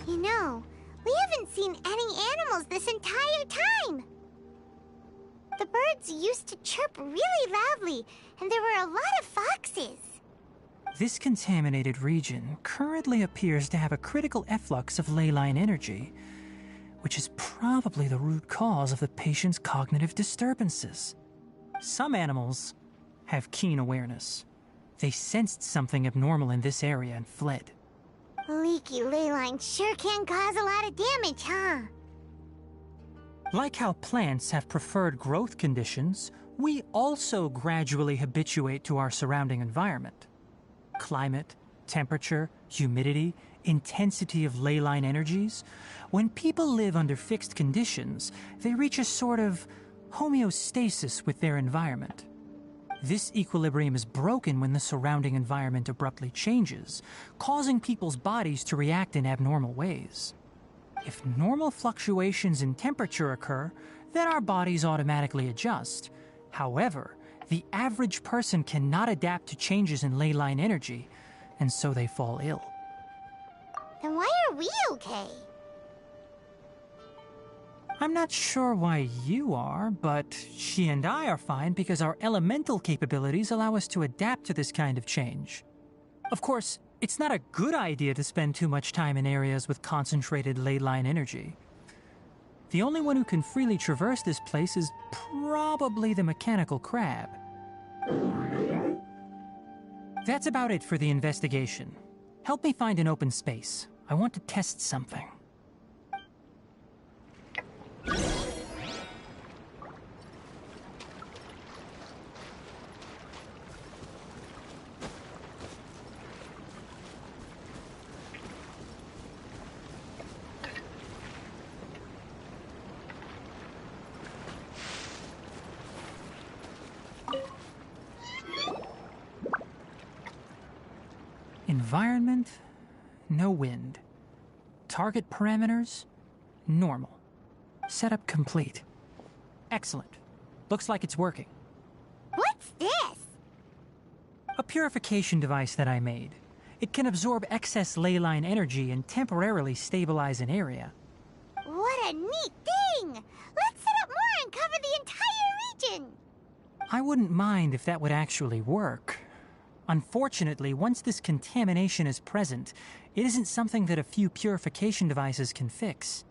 You know, we haven't seen any animals this entire time. The birds used to chirp really loudly, and there were a lot of foxes. This contaminated region currently appears to have a critical efflux of ley line energy, which is probably the root cause of the patient's cognitive disturbances. Some animals have keen awareness. They sensed something abnormal in this area and fled. Leaky ley lines sure can cause a lot of damage, huh? Like how plants have preferred growth conditions, we also gradually habituate to our surrounding environment. Climate, temperature, humidity, intensity of ley line energies. When people live under fixed conditions, they reach a sort of homeostasis with their environment. This equilibrium is broken when the surrounding environment abruptly changes, causing people's bodies to react in abnormal ways. If normal fluctuations in temperature occur, then our bodies automatically adjust. However, the average person cannot adapt to changes in ley line energy, and so they fall ill. Then why are we okay? I'm not sure why you are, but she and I are fine because our elemental capabilities allow us to adapt to this kind of change. Of course, it's not a good idea to spend too much time in areas with concentrated ley line energy. The only one who can freely traverse this place is probably the mechanical crab. That's about it for the investigation. Help me find an open space. I want to test something. Environment, no wind. Target parameters, normal. Setup complete. Excellent. Looks like it's working. What's this? A purification device that I made. It can absorb excess ley line energy and temporarily stabilize an area. What a neat thing! Let's set up more and cover the entire region! I wouldn't mind if that would actually work. Unfortunately, once this contamination is present, it isn't something that a few purification devices can fix.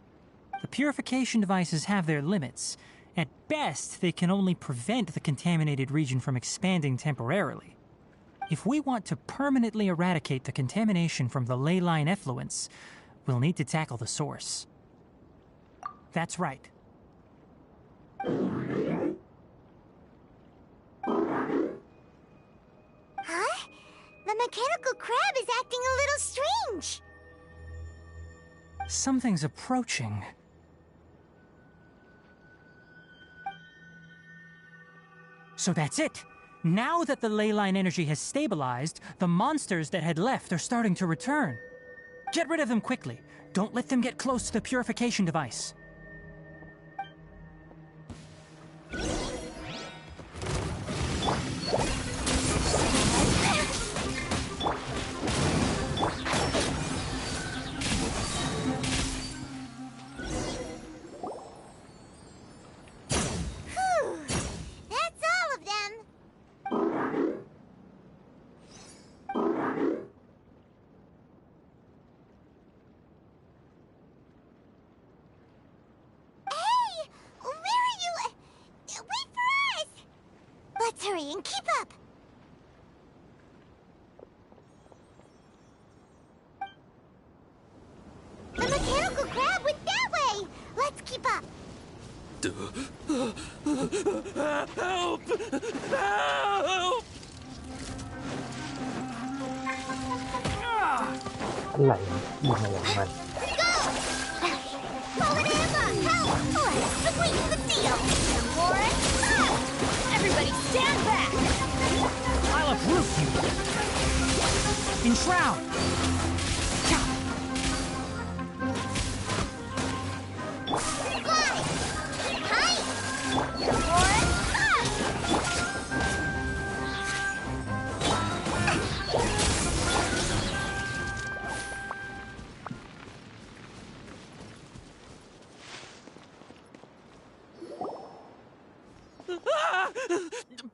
The purification devices have their limits. At best, they can only prevent the contaminated region from expanding temporarily. If we want to permanently eradicate the contamination from the ley line effluents, we'll need to tackle the source. That's right. Huh? The mechanical crab is acting a little strange. Something's approaching. So that's it. Now that the ley line energy has stabilized, the monsters that had left are starting to return. Get rid of them quickly. Don't let them get close to the purification device. Let's hurry and keep up! The mechanical crab went that way! Let's keep up! Help! Help! อะไรยิงมาอย่างมัน Go! Fallen Emma! Help! Let's squeeze the deal! Warren, up! Everybody stand back! I'll uproot you! Enshroud! Glide! Tight! Warren, up!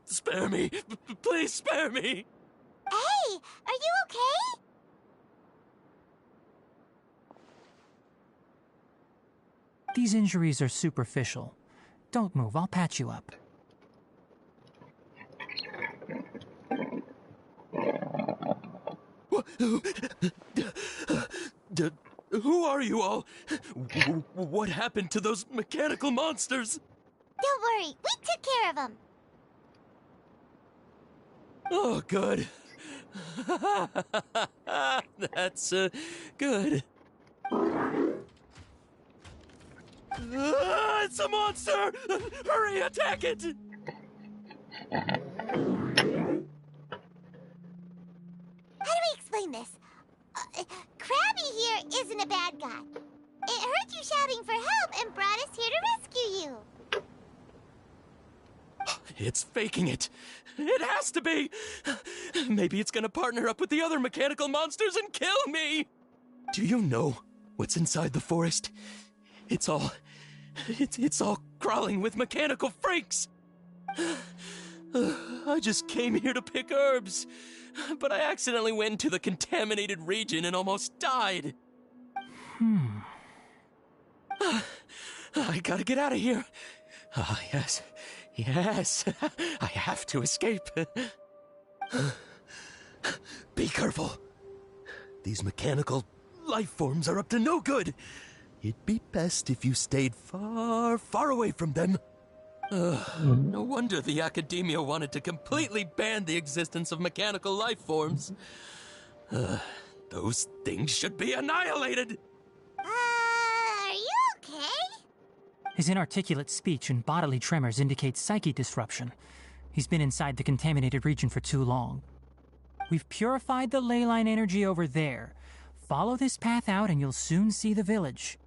Spare me! Please spare me! Hey, are you okay? These injuries are superficial. Don't move, I'll patch you up. Who are you all? What happened to those mechanical monsters? Don't worry, we took care of them. Oh, good. That's good. It's a monster! Hurry, attack it! How do we explain this? Krabby here isn't a bad guy. It heard you shouting for help and brought us here to rescue you. It's faking it. It has to be. Maybe it's gonna partner up with the other mechanical monsters and kill me. Do you know what's inside the forest? It's all It's all crawling with mechanical freaks. I just came here to pick herbs, but I accidentally went into the contaminated region and almost died. I gotta get out of here. Ah, yes. I have to escape. Be careful. These mechanical life forms are up to no good. It'd be best if you stayed far, far away from them. No wonder the academia wanted to completely ban the existence of mechanical life forms. Those things should be annihilated. Are you okay? His inarticulate speech and bodily tremors indicate psyche disruption. He's been inside the contaminated region for too long. We've purified the ley line energy over there. Follow this path out and you'll soon see the village.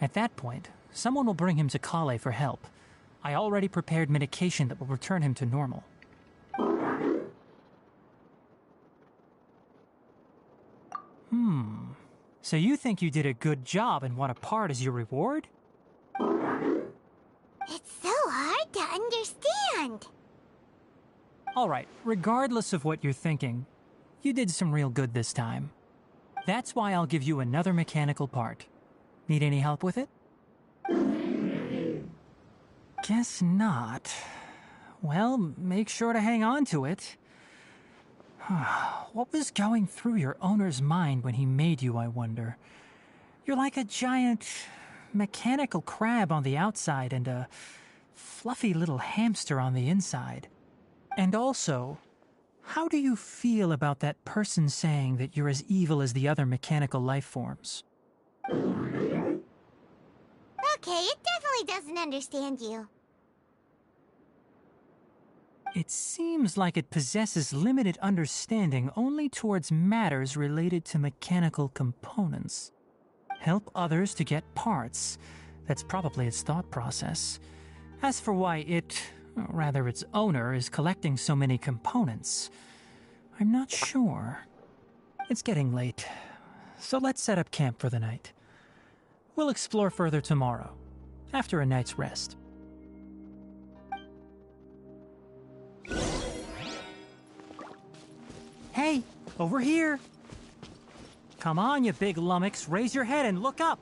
At that point, someone will bring him to Kale for help. I already prepared medication that will return him to normal. So you think you did a good job and want a part as your reward? It's so hard to understand. Alright, regardless of what you're thinking, you did some real good this time. That's why I'll give you another mechanical part. Need any help with it? Guess not. Well, make sure to hang on to it. What was going through your owner's mind when he made you, I wonder? You're like a giant mechanical crab on the outside and a fluffy little hamster on the inside. And also, how do you feel about that person saying that you're as evil as the other mechanical life forms? Okay, it definitely doesn't understand you. It seems like it possesses limited understanding only towards matters related to mechanical components. Help others to get parts. That's probably its thought process. As for why it, or rather its owner, is collecting so many components, I'm not sure. It's getting late, so let's set up camp for the night. We'll explore further tomorrow, after a night's rest. Hey, over here! Come on, you big lummox, raise your head and look up!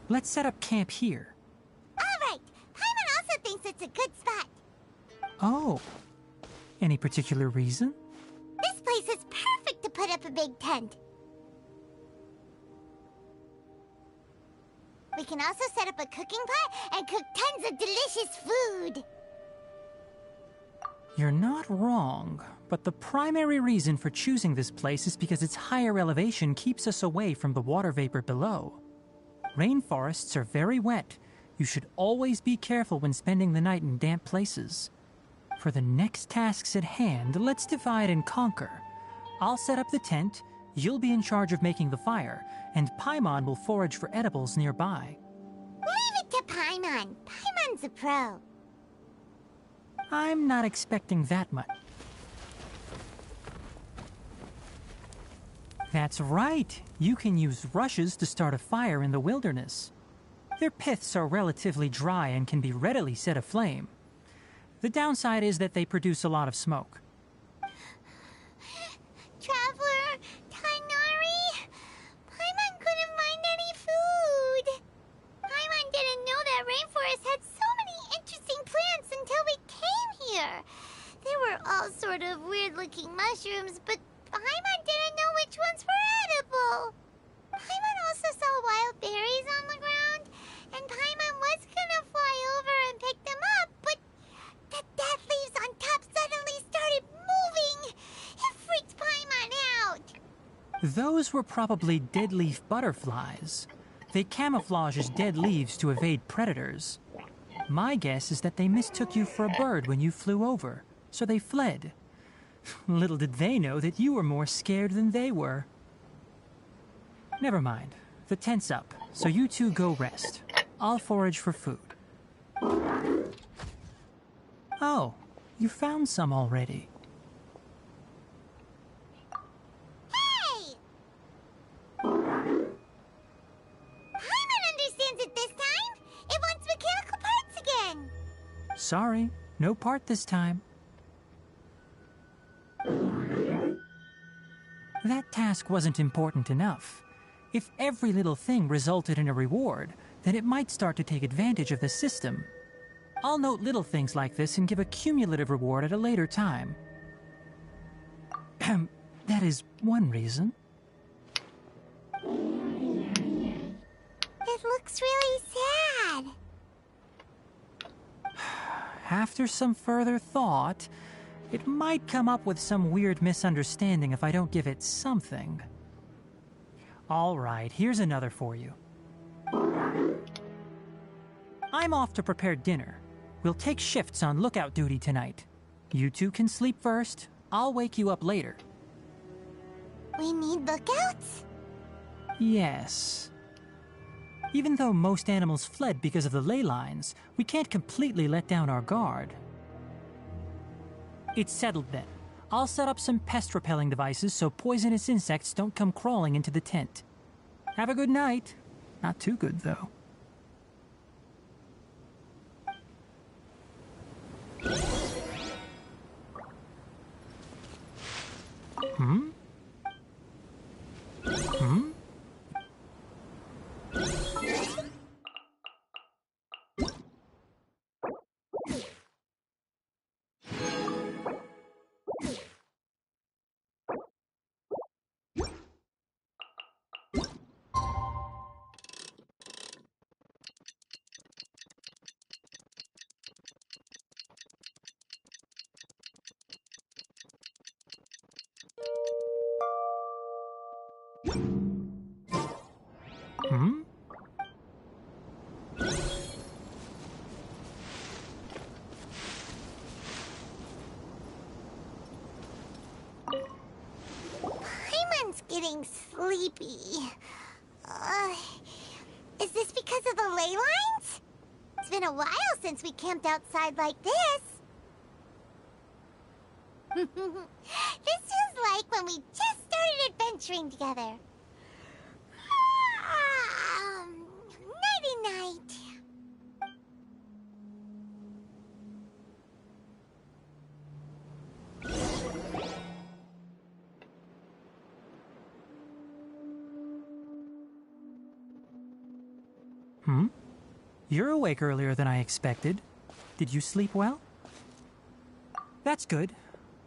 Let's set up camp here. Alright, Paimon also thinks it's a good spot. Oh. Any particular reason? This place is perfect to put up a big tent. We can also set up a cooking pot and cook tons of delicious food. You're not wrong, but the primary reason for choosing this place is because its higher elevation keeps us away from the water vapor below. Rainforests are very wet. You should always be careful when spending the night in damp places. For the next tasks at hand, let's divide and conquer. I'll set up the tent, you'll be in charge of making the fire, and Paimon will forage for edibles nearby. Leave it to Paimon. Paimon's a pro. I'm not expecting that much. That's right. You can use rushes to start a fire in the wilderness. Their piths are relatively dry and can be readily set aflame. The downside is that they produce a lot of smoke. Traveler, Tighnari, Paimon couldn't find any food. Paimon didn't know that rainforest had so many interesting plants until we came here. They were all sort of weird-looking mushrooms, but Paimon didn't know which ones were edible. Paimon also saw wild berries on the ground, and Paimon was gonna fly over and pick them up, but the dead leaves on top suddenly started moving. It freaked Paimon out. Those were probably dead leaf butterflies. They camouflage as dead leaves to evade predators. My guess is that they mistook you for a bird when you flew over, so they fled. Little did they know that you were more scared than they were. Never mind. The tent's up, so you two go rest. I'll forage for food. Oh, you found some already. Hey! Paimon understands it this time. It wants mechanical parts again. Sorry, no part this time. That task wasn't important enough. If every little thing resulted in a reward, then it might start to take advantage of the system. I'll note little things like this and give a cumulative reward at a later time. That is one reason. It looks really sad. After some further thought, it might come up with some weird misunderstanding if I don't give it something. All right, here's another for you. I'm off to prepare dinner. We'll take shifts on lookout duty tonight. You two can sleep first. I'll wake you up later. We need lookouts? Yes. Even though most animals fled because of the ley lines, we can't completely let down our guard. It's settled then. I'll set up some pest-repelling devices so poisonous insects don't come crawling into the tent. Have a good night. Not too good, though. Hmm? Hmm? Hmm? Paimon's getting sleepy. Is this because of the ley lines? It's been a while since we camped outside like this. This feels like when we just started adventuring together. Nighty-night. Hmm? You're awake earlier than I expected. Did you sleep well? That's good.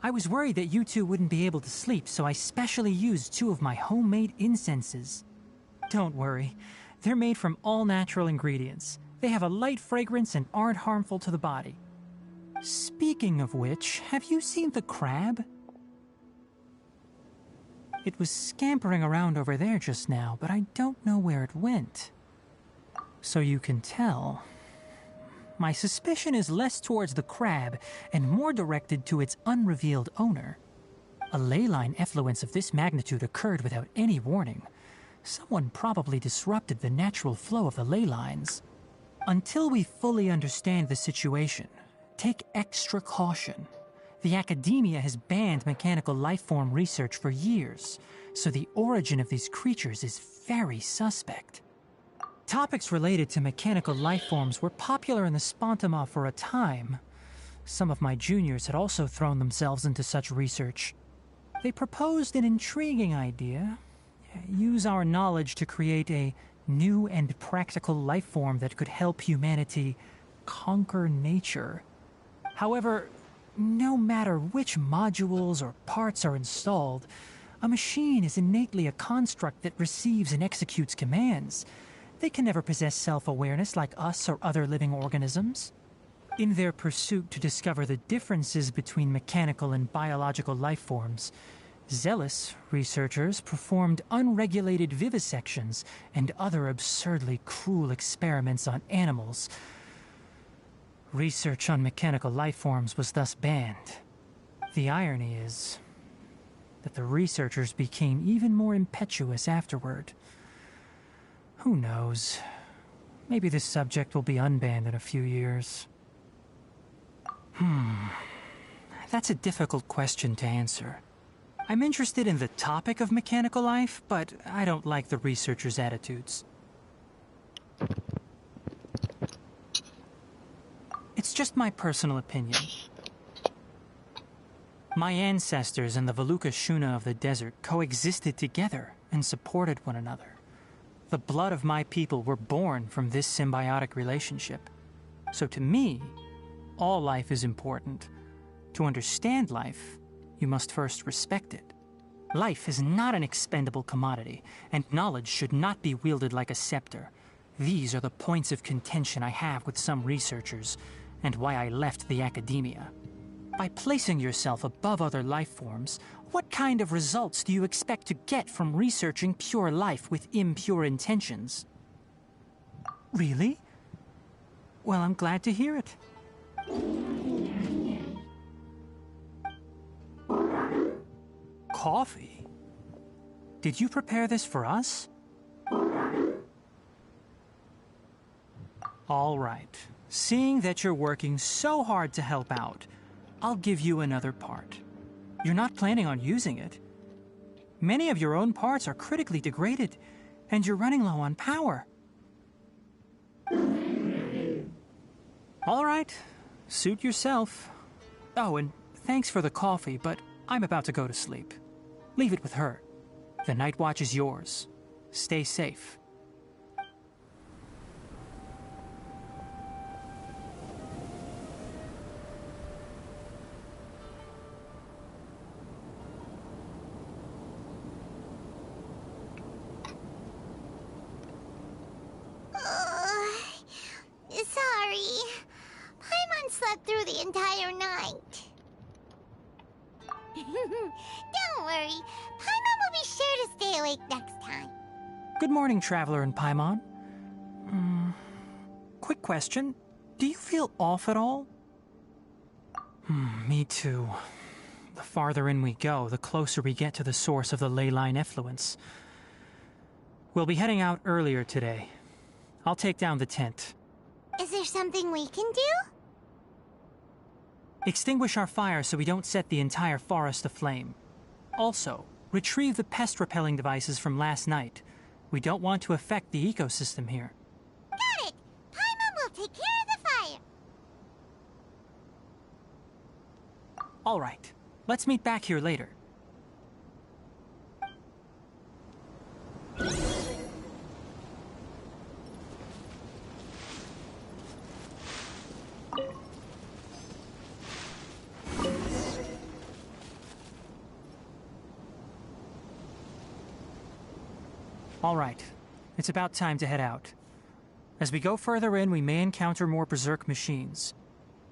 I was worried that you two wouldn't be able to sleep, so I specially used 2 of my homemade incenses. Don't worry. They're made from all natural ingredients. They have a light fragrance and aren't harmful to the body. Speaking of which, have you seen the crab? It was scampering around over there just now, but I don't know where it went. So you can tell. My suspicion is less towards the crab and more directed to its unrevealed owner. A ley line effluence of this magnitude occurred without any warning. Someone probably disrupted the natural flow of the ley lines. Until we fully understand the situation, take extra caution. The academia has banned mechanical lifeform research for years, so the origin of these creatures is very suspect. Topics related to mechanical lifeforms were popular in the Spontama for a time. Some of my juniors had also thrown themselves into such research. They proposed an intriguing idea. Use our knowledge to create a new and practical lifeform that could help humanity conquer nature. However, no matter which modules or parts are installed, a machine is innately a construct that receives and executes commands. They can never possess self-awareness like us or other living organisms. In their pursuit to discover the differences between mechanical and biological lifeforms, Zealous researchers performed unregulated vivisections and other absurdly cruel experiments on animals. Research on mechanical life forms was thus banned. The irony is that the researchers became even more impetuous afterward. Who knows? Maybe this subject will be unbanned in a few years. That's a difficult question to answer. I'm interested in the topic of mechanical life, but I don't like the researchers' attitudes. It's just my personal opinion. My ancestors and the Valuka Shuna of the desert coexisted together and supported one another. The blood of my people were born from this symbiotic relationship. So to me, all life is important. To understand life, you must first respect it. Life is not an expendable commodity, and knowledge should not be wielded like a scepter. These are the points of contention I have with some researchers, and why I left the academia. By placing yourself above other life forms, what kind of results do you expect to get from researching pure life with impure intentions? Really? Well, I'm glad to hear it. Coffee? Did you prepare this for us? All right. Seeing that you're working so hard to help out, I'll give you another part. You're not planning on using it. Many of your own parts are critically degraded, and you're running low on power. All right. Suit yourself. Oh, and thanks for the coffee, but I'm about to go to sleep. Leave it with her. The night watch is yours. Stay safe. Sorry. Paimon slept through the entire night. Don't worry. Paimon will be sure to stay awake next time. Good morning, Traveler and Paimon. Quick question. Do you feel off at all? Me too. The farther in we go, the closer we get to the source of the ley line effluence. We'll be heading out earlier today. I'll take down the tent. Is there something we can do? Extinguish our fire so we don't set the entire forest aflame. Also, retrieve the pest-repelling devices from last night. We don't want to affect the ecosystem here. Got it! Paimon will take care of the fire. All right. Let's meet back here later. All right. It's about time to head out. As we go further in, we may encounter more berserk machines.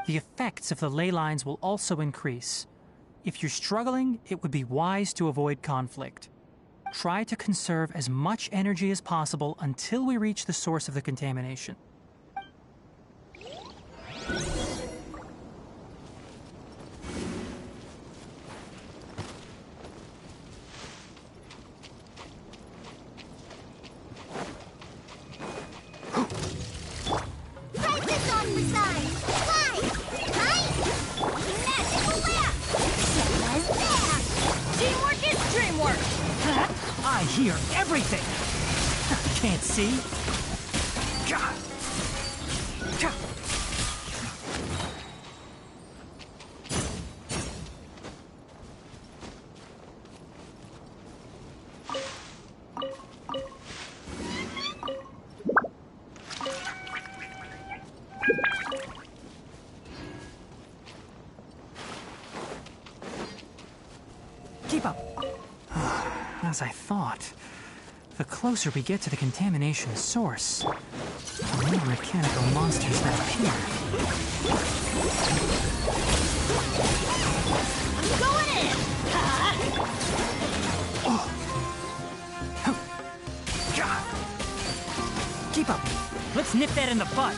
The effects of the ley lines will also increase. If you're struggling, it would be wise to avoid conflict. Try to conserve as much energy as possible until we reach the source of the contamination. I hear everything! Can't see? Keep up. As I thought, the closer we get to the contamination source, the more mechanical monsters that appear. I'm going in! nip that in the bud.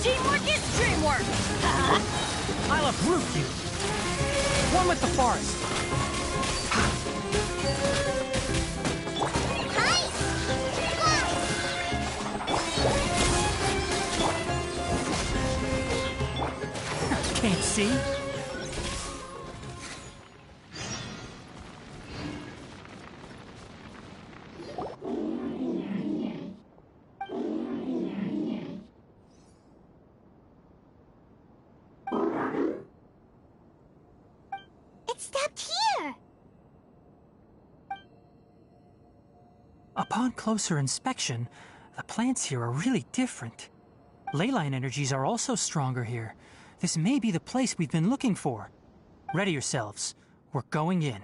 Teamwork is dreamwork! I'll uproot you. One with the forest. Can't see. It stopped here! Upon closer inspection, the plants here are really different. Ley line energies are also stronger here. This may be the place we've been looking for. Ready yourselves. We're going in.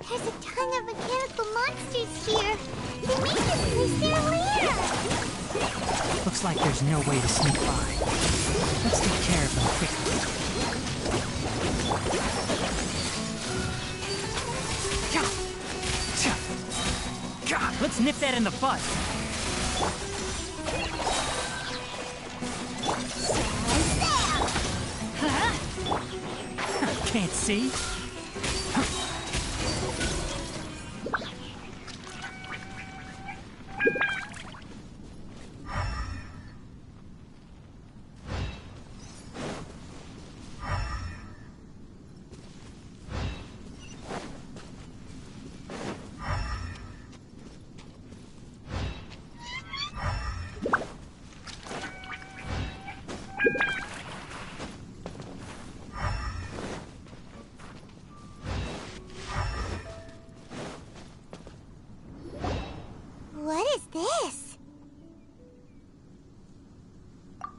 There's a ton of mechanical monsters here. They made this place their lair. Looks like there's no way to sneak by. Let's take care of them quickly. Let's nip that in the bud. Can't see. What is this?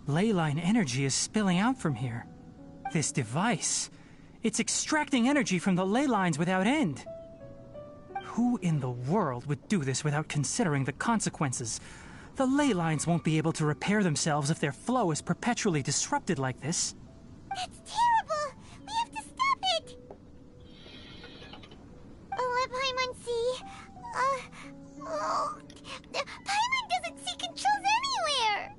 Ley line energy is spilling out from here. This device, it's extracting energy from the ley lines without end. Who in the world would do this without considering the consequences? The ley lines won't be able to repair themselves if their flow is perpetually disrupted like this. That's terrible! We have to stop it! Let Paimon see. Paimon doesn't see controls anywhere!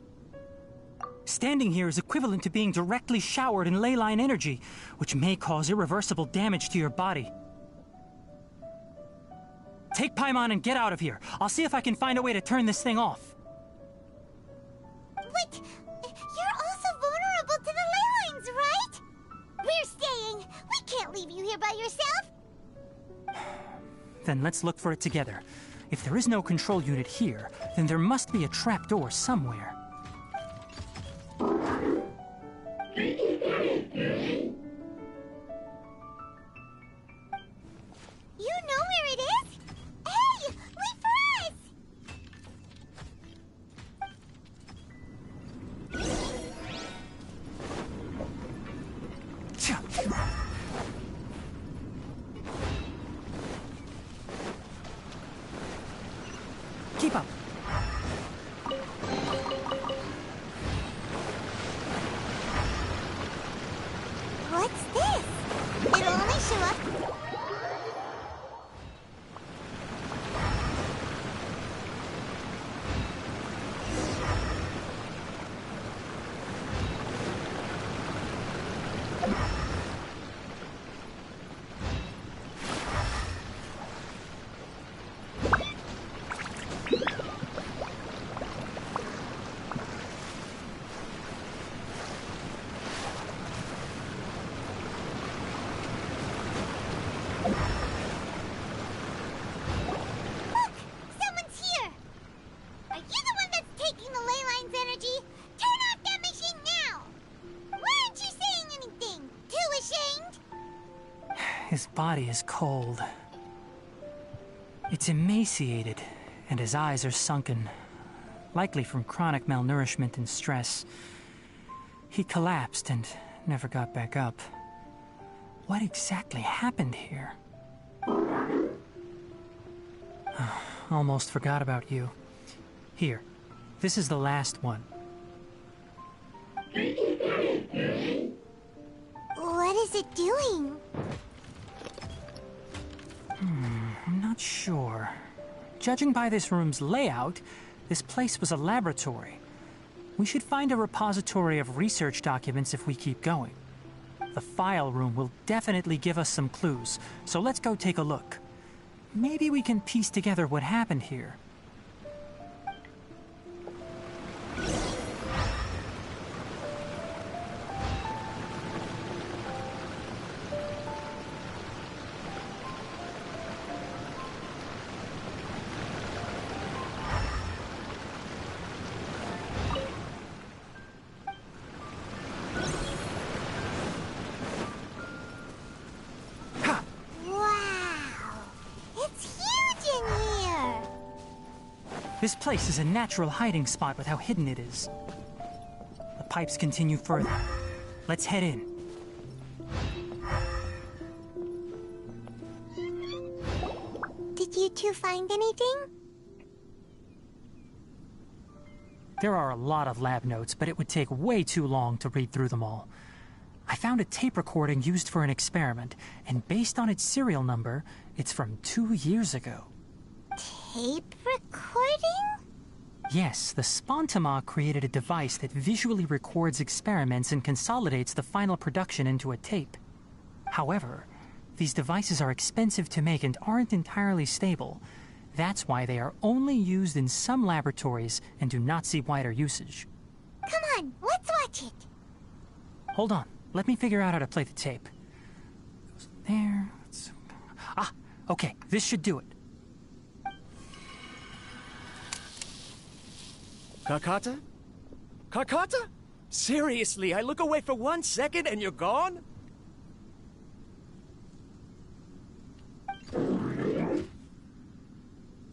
Standing here is equivalent to being directly showered in ley line energy, which may cause irreversible damage to your body. Take Paimon and get out of here. I'll see if I can find a way to turn this thing off. But you're also vulnerable to the ley lines, right? We're staying. We can't leave you here by yourself. Then let's look for it together. If there is no control unit here, then there must be a trapdoor somewhere. You know where it is? Hey, wait for us! Keep up. What's this? It'll only show up. His body is cold. It's emaciated, and his eyes are sunken, likely from chronic malnourishment and stress. He collapsed and never got back up. What exactly happened here? Almost forgot about you. Here, this is the last one. What is it doing? I'm not sure. Judging by this room's layout, this place was a laboratory. We should find a repository of research documents if we keep going. The file room will definitely give us some clues, so let's go take a look. Maybe we can piece together what happened here. This place is a natural hiding spot with how hidden it is. The pipes continue further. Let's head in. Did you two find anything? There are a lot of lab notes, but it would take way too long to read through them all. I found a tape recording used for an experiment, and based on its serial number, it's from 2 years ago. Tape recording? Yes, the Spontama created a device that visually records experiments and consolidates the final production into a tape. However, these devices are expensive to make and aren't entirely stable. That's why they are only used in some laboratories and do not see wider usage. Come on, let's watch it. Hold on, let me figure out how to play the tape. Goes there. Okay, this should do it. Kakata? Kakata? Seriously, I look away for 1 second and you're gone?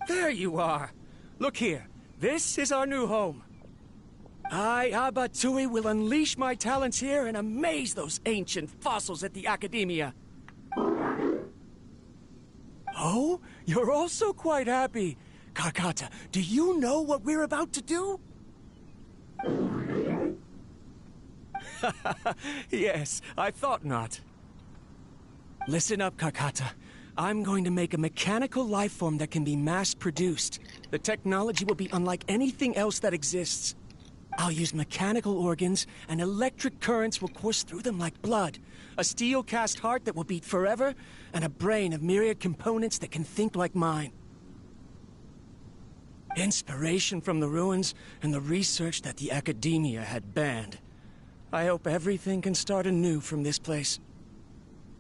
There you are. Look here. This is our new home. I, Abatui, will unleash my talents here and amaze those ancient fossils at the Academia. Oh, you're also quite happy. Kakata, do you know what we're about to do? Yes, I thought not. Listen up, Kakata. I'm going to make a mechanical life form that can be mass-produced. The technology will be unlike anything else that exists. I'll use mechanical organs, and electric currents will course through them like blood. A steel-cast heart that will beat forever, and a brain of myriad components that can think like mine. Inspiration from the ruins and the research that the Academia had banned. I hope everything can start anew from this place.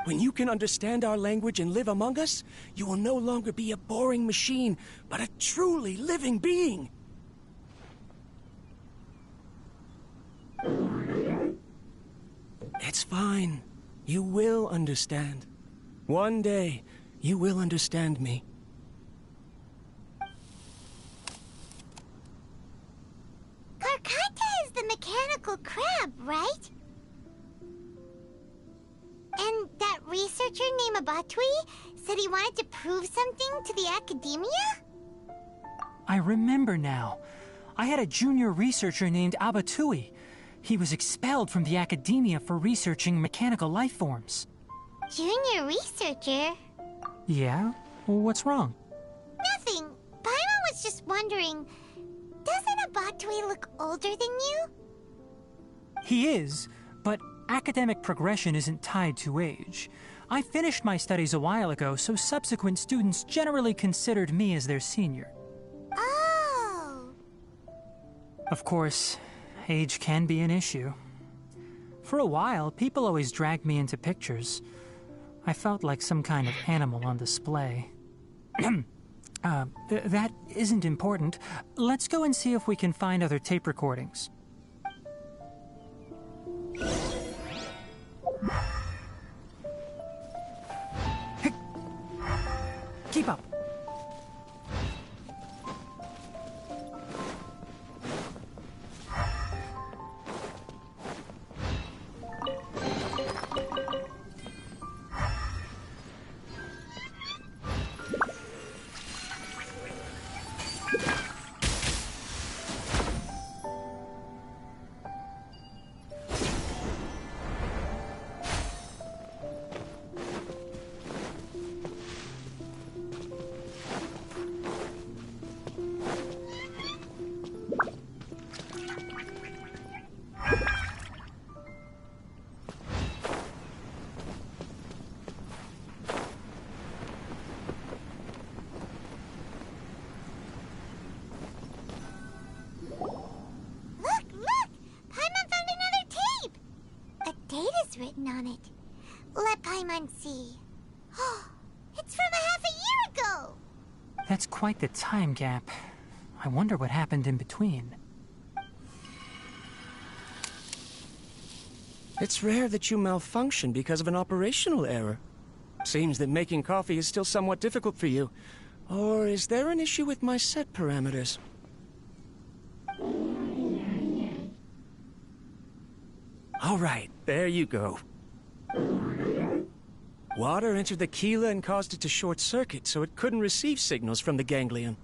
When you can understand our language and live among us, you will no longer be a boring machine, but a truly living being. It's fine. You will understand. One day, you will understand me. Karkata is the mechanical crab, right? And that researcher named Abatui said he wanted to prove something to the Academia? I remember now. I had a junior researcher named Abatui. He was expelled from the Academia for researching mechanical life forms. Junior researcher? Yeah? What's wrong? Nothing. Paimon was just wondering, doesn't Abatui look older than you? He is, but academic progression isn't tied to age. I finished my studies a while ago, so subsequent students generally considered me as their senior. Oh! Of course, age can be an issue. For a while, people always dragged me into pictures. I felt like some kind of animal on display. That isn't important. Let's go and see if we can find other tape recordings. A date is written on it. Lepaimansi. It's from a half a year ago! That's quite the time gap. I wonder what happened in between. It's rare that you malfunction because of an operational error. Seems that making coffee is still somewhat difficult for you. Or is there an issue with my set parameters? All right, there you go. Water entered the chela and caused it to short-circuit, so it couldn't receive signals from the ganglion.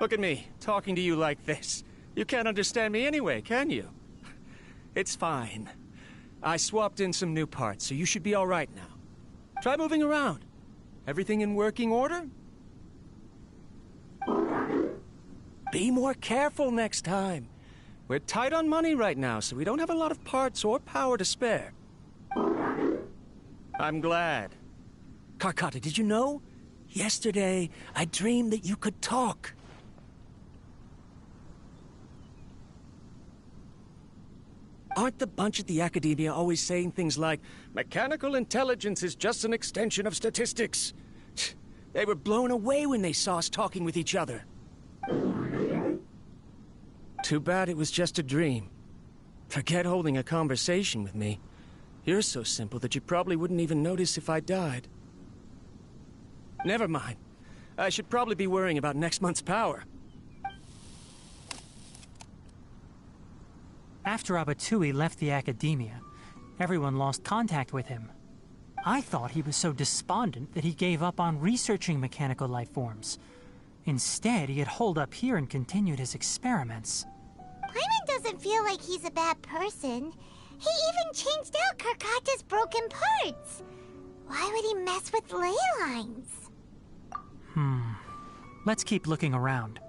Look at me, talking to you like this. You can't understand me anyway, can you? It's fine. I swapped in some new parts, so you should be all right now. Try moving around. Everything in working order? Be more careful next time. We're tight on money right now, so we don't have a lot of parts or power to spare. I'm glad. Karkata, did you know? Yesterday, I dreamed that you could talk. Aren't the bunch at the academia always saying things like, mechanical intelligence is just an extension of statistics? They were blown away when they saw us talking with each other. Too bad it was just a dream. Forget holding a conversation with me. You're so simple that you probably wouldn't even notice if I died. Never mind. I should probably be worrying about next month's power. After Abatui left the academia, everyone lost contact with him. I thought he was so despondent that he gave up on researching mechanical life forms. Instead, he had holed up here and continued his experiments. Paimon doesn't feel like he's a bad person. He even changed out Karkata's broken parts. Why would he mess with ley lines? Let's keep looking around.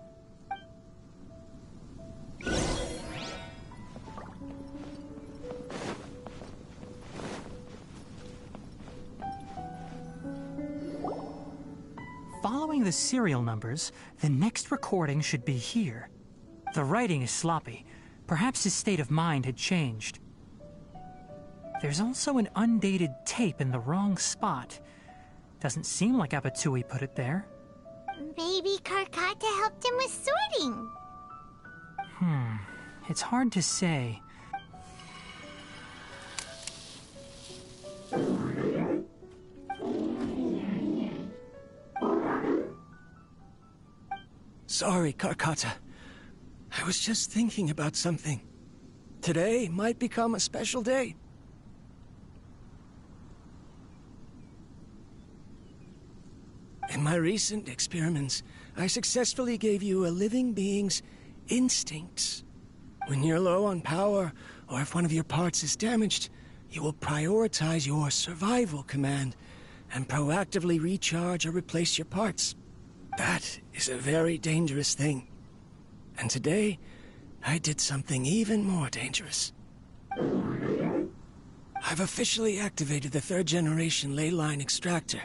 Following the serial numbers, the next recording should be here. The writing is sloppy. Perhaps his state of mind had changed. There's also an undated tape in the wrong spot. Doesn't seem like Abatui put it there. Maybe Karkata helped him with sorting. It's hard to say. Sorry, Karkata. I was just thinking about something. Today might become a special day. In my recent experiments, I successfully gave you a living being's instincts. When you're low on power, or if one of your parts is damaged, you will prioritize your survival command and proactively recharge or replace your parts. That is a very dangerous thing. And today, I did something even more dangerous. I've officially activated the third-generation ley line extractor.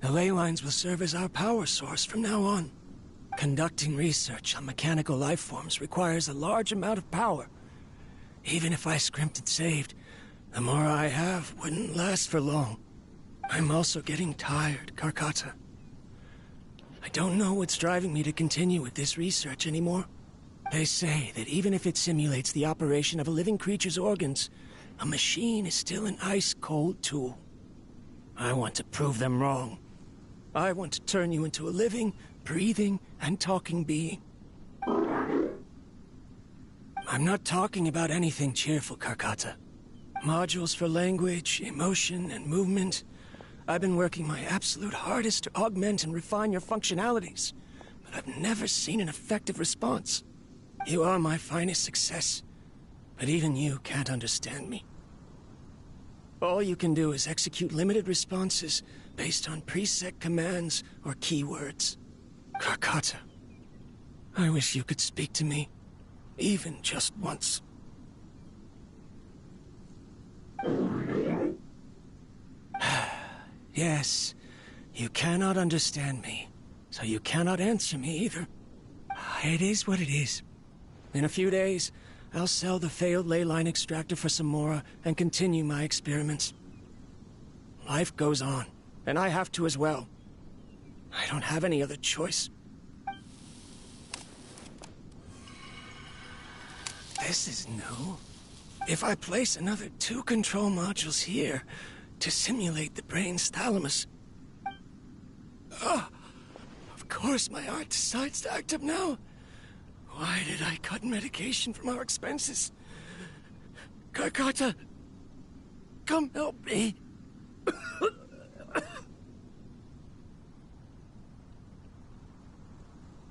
The ley lines will serve as our power source from now on. Conducting research on mechanical life forms requires a large amount of power. Even if I scrimped and saved, the more I have wouldn't last for long. I'm also getting tired, Karkata. I don't know what's driving me to continue with this research anymore. They say that even if it simulates the operation of a living creature's organs, a machine is still an ice-cold tool. I want to prove them wrong. I want to turn you into a living, breathing, and talking being. I'm not talking about anything cheerful, Karkata. Modules for language, emotion, and movement. I've been working my absolute hardest to augment and refine your functionalities, but I've never seen an effective response. You are my finest success, but even you can't understand me. All you can do is execute limited responses based on preset commands or keywords. Karkata, I wish you could speak to me, even just once. Yes, you cannot understand me, so you cannot answer me either. It is what it is. In a few days, I'll sell the failed ley line extractor for some more and continue my experiments. Life goes on, and I have to as well. I don't have any other choice. This is new. If I place another 2 control modules here to simulate the brain's thalamus... of course my heart decides to act up now. Why did I cut medication from our expenses? Karkata, come help me.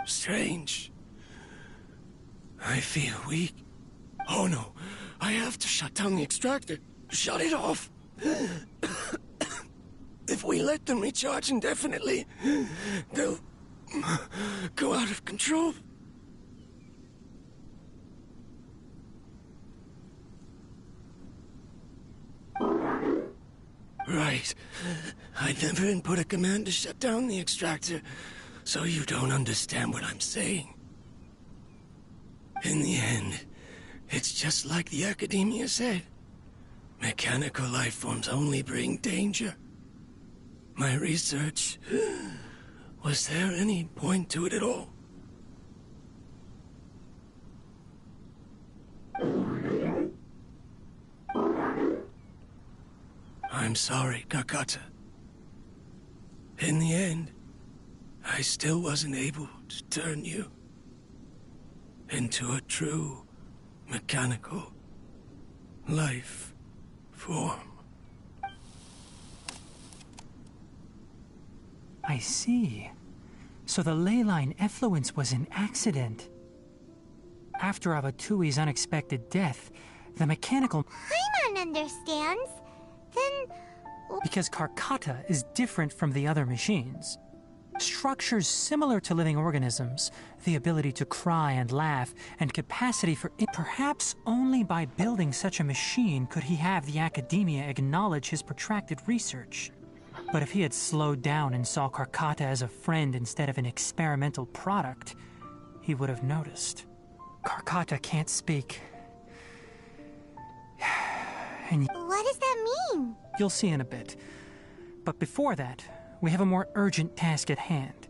Strange. I feel weak. Oh no, I have to shut down the extractor. Shut it off. If we let them recharge indefinitely, they'll go out of control. Right. I never input a command to shut down the extractor, so you don't understand what I'm saying. In the end, it's just like the academia said. Mechanical life forms only bring danger. My research... Was there any point to it at all? I'm sorry, Kakata. In the end, I still wasn't able to turn you into a true mechanical life form. I see. So the ley line effluence was an accident. After Abatui's unexpected death, the mechanical... Paimon understands. Then... Because Karkata is different from the other machines. Structures similar to living organisms, the ability to cry and laugh, and capacity for... Perhaps only by building such a machine could he have the academia acknowledge his protracted research. But if he had slowed down and saw Karkata as a friend instead of an experimental product, he would have noticed. Karkata can't speak. And what does that mean? You'll see in a bit. But before that, we have a more urgent task at hand.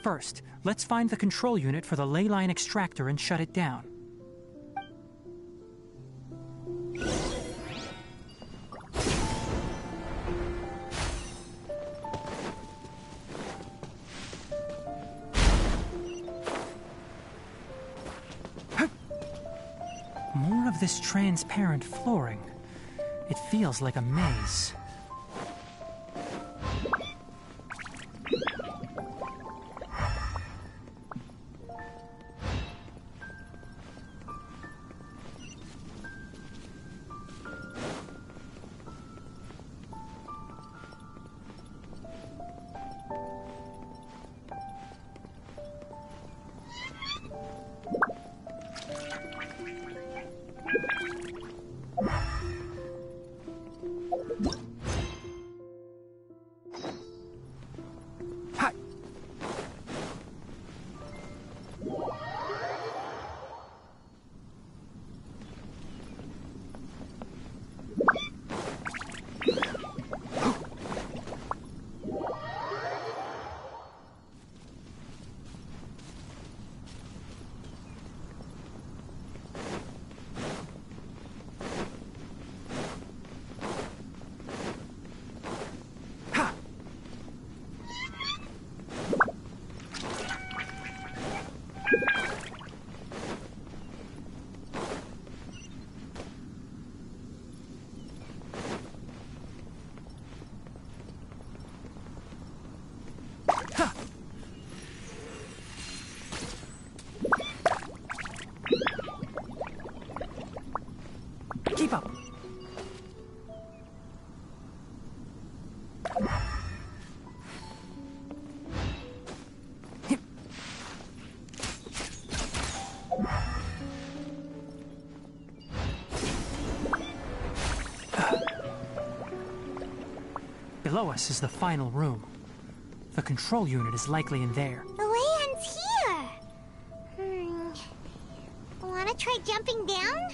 First, let's find the control unit for the ley line extractor and shut it down. More of this transparent flooring. It feels like a maze. Keep up. Below us is the final room. The control unit is likely in there. The way ends here. Wanna try jumping down?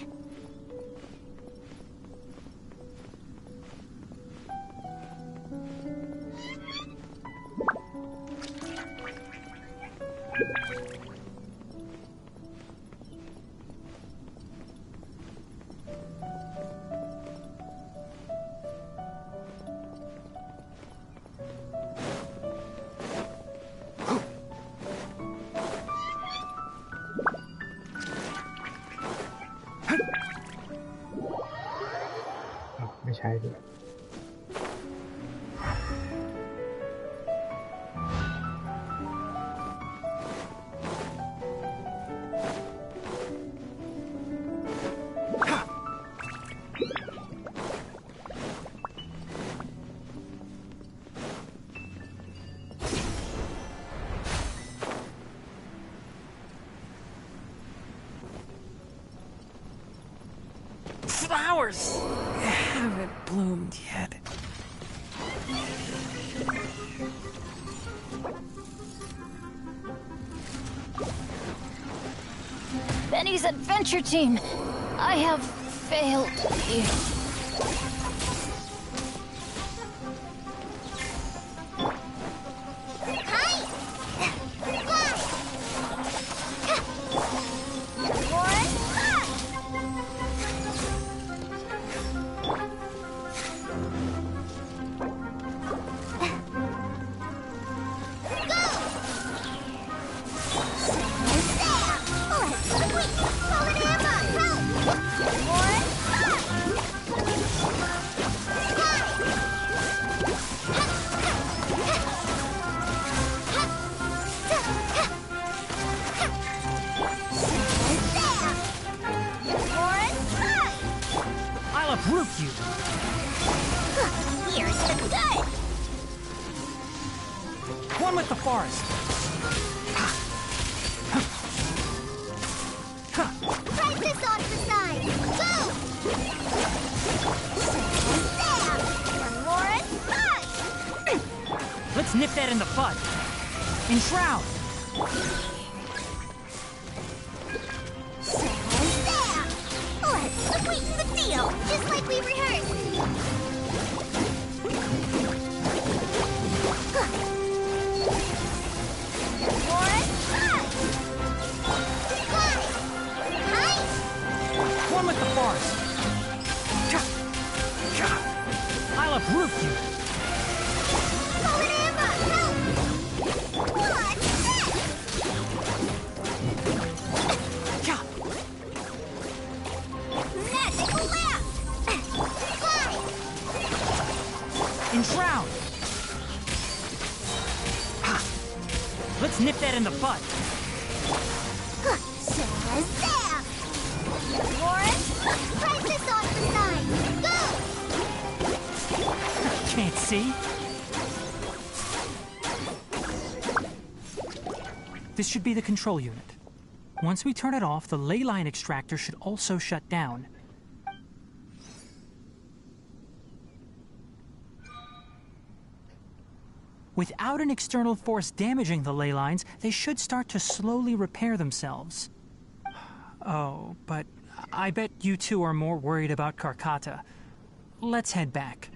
flowers haven't bloomed yet. Benny's adventure team, I have failed you. I'll uproot you. Here's the good. One with the forest. Price this off the side. Go! There! One more and five! Let's nip that in the bud. Enshroud. There! Let's sweeten the deal, just like we rehearsed. More and five! One with the forest. I'll uproot you. Solid ammo, help! What's this? Magical lamp! Fly! Enshroud. Let's nip that in the bud. Shazam! Warren, price this off the side. Go! Can't see. This should be the control unit. Once we turn it off, the ley line extractor should also shut down. Without an external force damaging the ley lines, they should start to slowly repair themselves. Oh, but I bet you two are more worried about Karkata. Let's head back.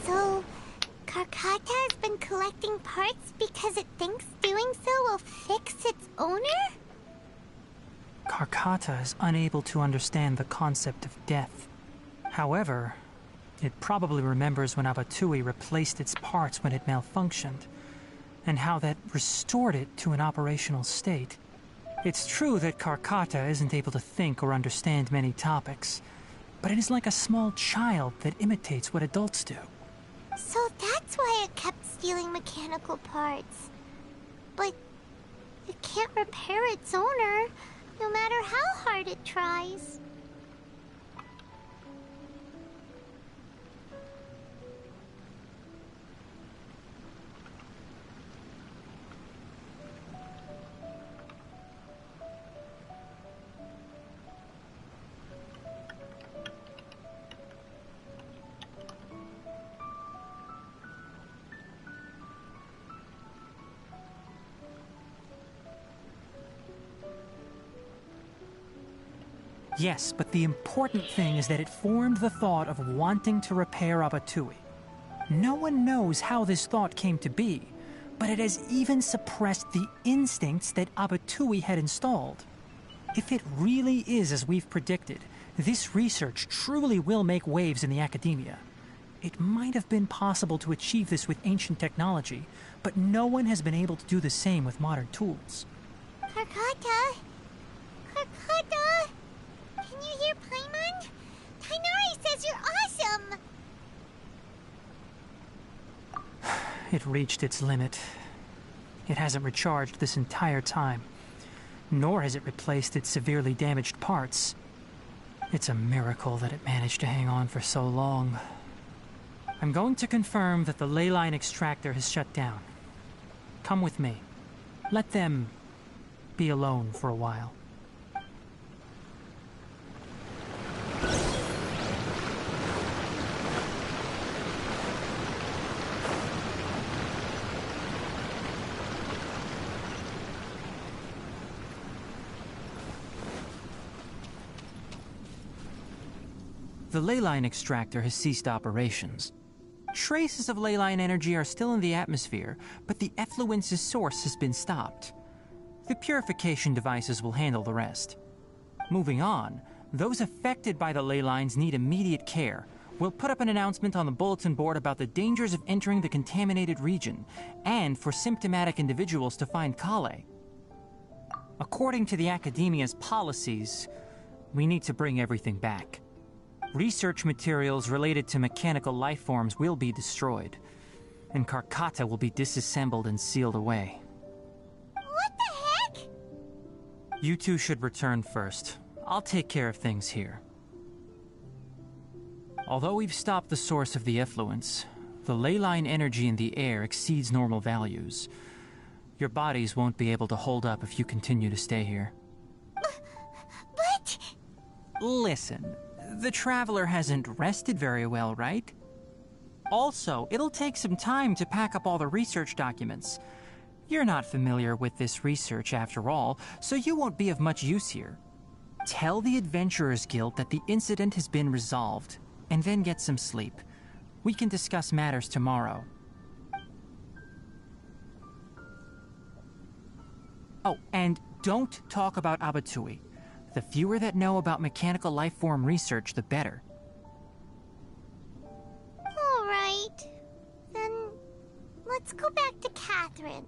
So, Karkata has been collecting parts because it thinks doing so will fix its owner? Karkata is unable to understand the concept of death. However, it probably remembers when Abatui replaced its parts when it malfunctioned, and how that restored it to an operational state. It's true that Karkata isn't able to think or understand many topics, but it is like a small child that imitates what adults do. So that's why it kept stealing mechanical parts. But it can't repair its owner, no matter how hard it tries. Yes, but the important thing is that it formed the thought of wanting to repair Abatui. No one knows how this thought came to be, but it has even suppressed the instincts that Abatui had installed. If it really is as we've predicted, this research truly will make waves in the academia. It might have been possible to achieve this with ancient technology, but no one has been able to do the same with modern tools. Karkata? Karkata? Can you hear Paimon? Tighnari says you're awesome! It reached its limit. It hasn't recharged this entire time, nor has it replaced its severely damaged parts. It's a miracle that it managed to hang on for so long. I'm going to confirm that the ley line extractor has shut down. Come with me. Let them be alone for a while. The ley line extractor has ceased operations. Traces of ley line energy are still in the atmosphere, but the effluence's source has been stopped. The purification devices will handle the rest. Moving on, those affected by the ley lines need immediate care. We'll put up an announcement on the bulletin board about the dangers of entering the contaminated region, and for symptomatic individuals to find Kale. According to the Academia's policies, we need to bring everything back. Research materials related to mechanical life forms will be destroyed, and Karkata will be disassembled and sealed away. What the heck? You two should return first. I'll take care of things here. Although we've stopped the source of the effluence, the ley line energy in the air exceeds normal values. Your bodies won't be able to hold up if you continue to stay here. But... Listen. The Traveler hasn't rested very well, right? Also, it'll take some time to pack up all the research documents. You're not familiar with this research after all, so you won't be of much use here. Tell the Adventurers Guild that the incident has been resolved, and then get some sleep. We can discuss matters tomorrow. Oh, and don't talk about Abatui. The fewer that know about mechanical life form research, the better. All right. Then let's go back to Catherine.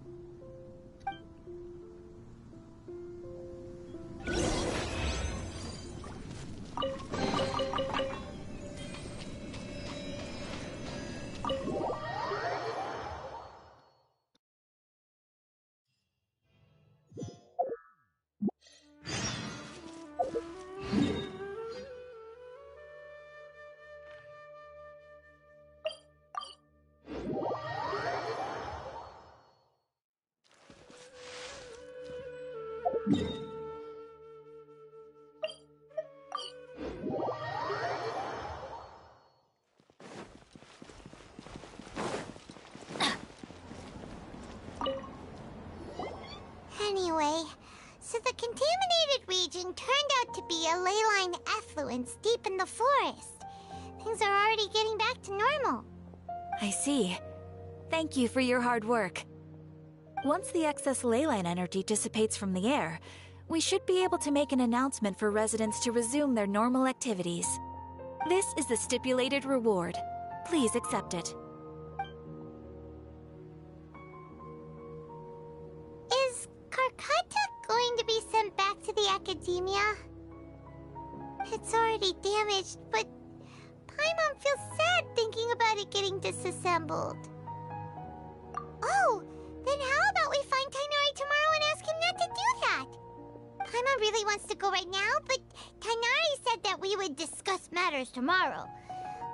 Anyway, so the contaminated region turned out to be a ley line effluence deep in the forest. Things are already getting back to normal. I see. Thank you for your hard work. Once the excess ley line energy dissipates from the air, we should be able to make an announcement for residents to resume their normal activities. This is the stipulated reward. Please accept it. Is Karkata going to be sent back to the academia? It's already damaged, but Paimon feels sad thinking about it getting disassembled. Oh, then how about we find Tighnari tomorrow and ask him not to do that? Paimon really wants to go right now, but Tighnari said that we would discuss matters tomorrow.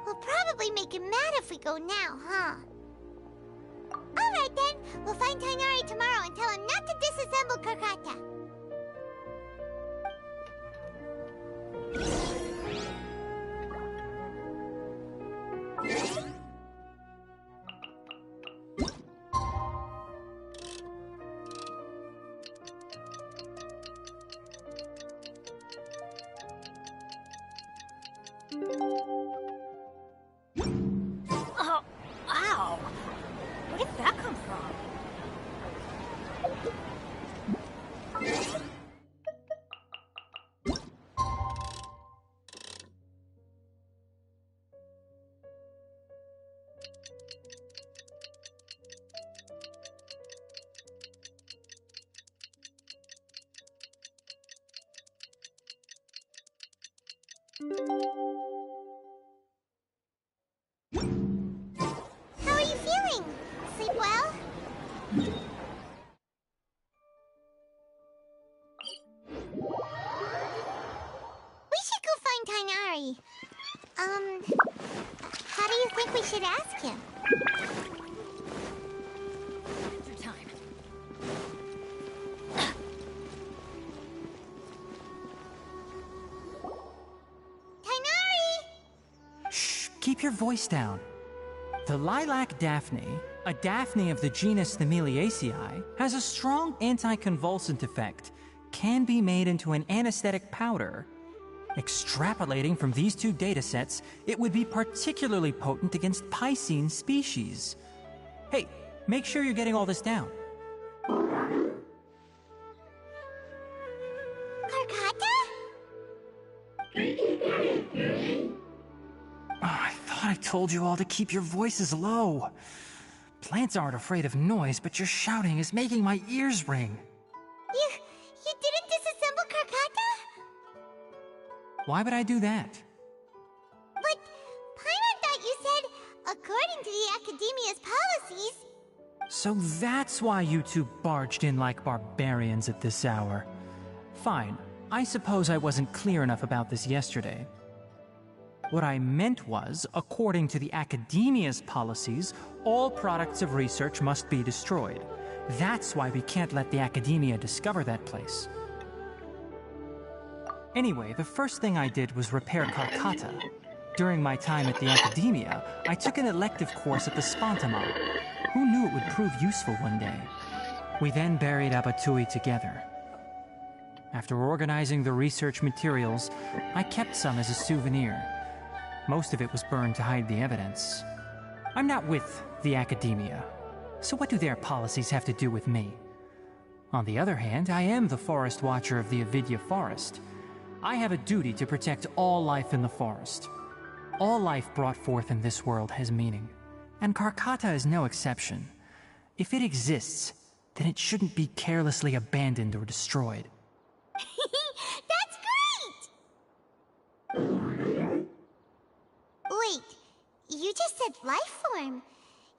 We'll probably make him mad if we go now, huh? Alright then, we'll find Tighnari tomorrow and tell him not to disassemble Karkata. Oh, ow! Where did that come from? How are you feeling? Sleep well? We should go find Tighnari. How do you think we should ask him? Your time. Tighnari! Shh, keep your voice down. The lilac daphne, a daphne of the genus Thameliaceae, has a strong anticonvulsant effect, can be made into an anesthetic powder. Extrapolating from these two datasets, it would be particularly potent against Piscine species. Hey, make sure you're getting all this down. Karkata? I thought I told you all to keep your voices low. Plants aren't afraid of noise, but your shouting is making my ears ring. You didn't disassemble Karkata? Why would I do that? But Paimon thought you said, according to the Academia's policies... So that's why you two barged in like barbarians at this hour. Fine, I suppose I wasn't clear enough about this yesterday. What I meant was, according to the Academia's policies, all products of research must be destroyed. That's why we can't let the Academia discover that place. Anyway, the first thing I did was repair Karkata. During my time at the Academia, I took an elective course at the Spantamon. Who knew it would prove useful one day? We then buried Abatui together. After organizing the research materials, I kept some as a souvenir. Most of it was burned to hide the evidence. I'm not with the Academia, so what do their policies have to do with me? On the other hand, I am the Forest Watcher of the Avidya Forest. I have a duty to protect all life in the forest. All life brought forth in this world has meaning, and Karkata is no exception. If it exists, then it shouldn't be carelessly abandoned or destroyed. That's great! Wait, you just said life form.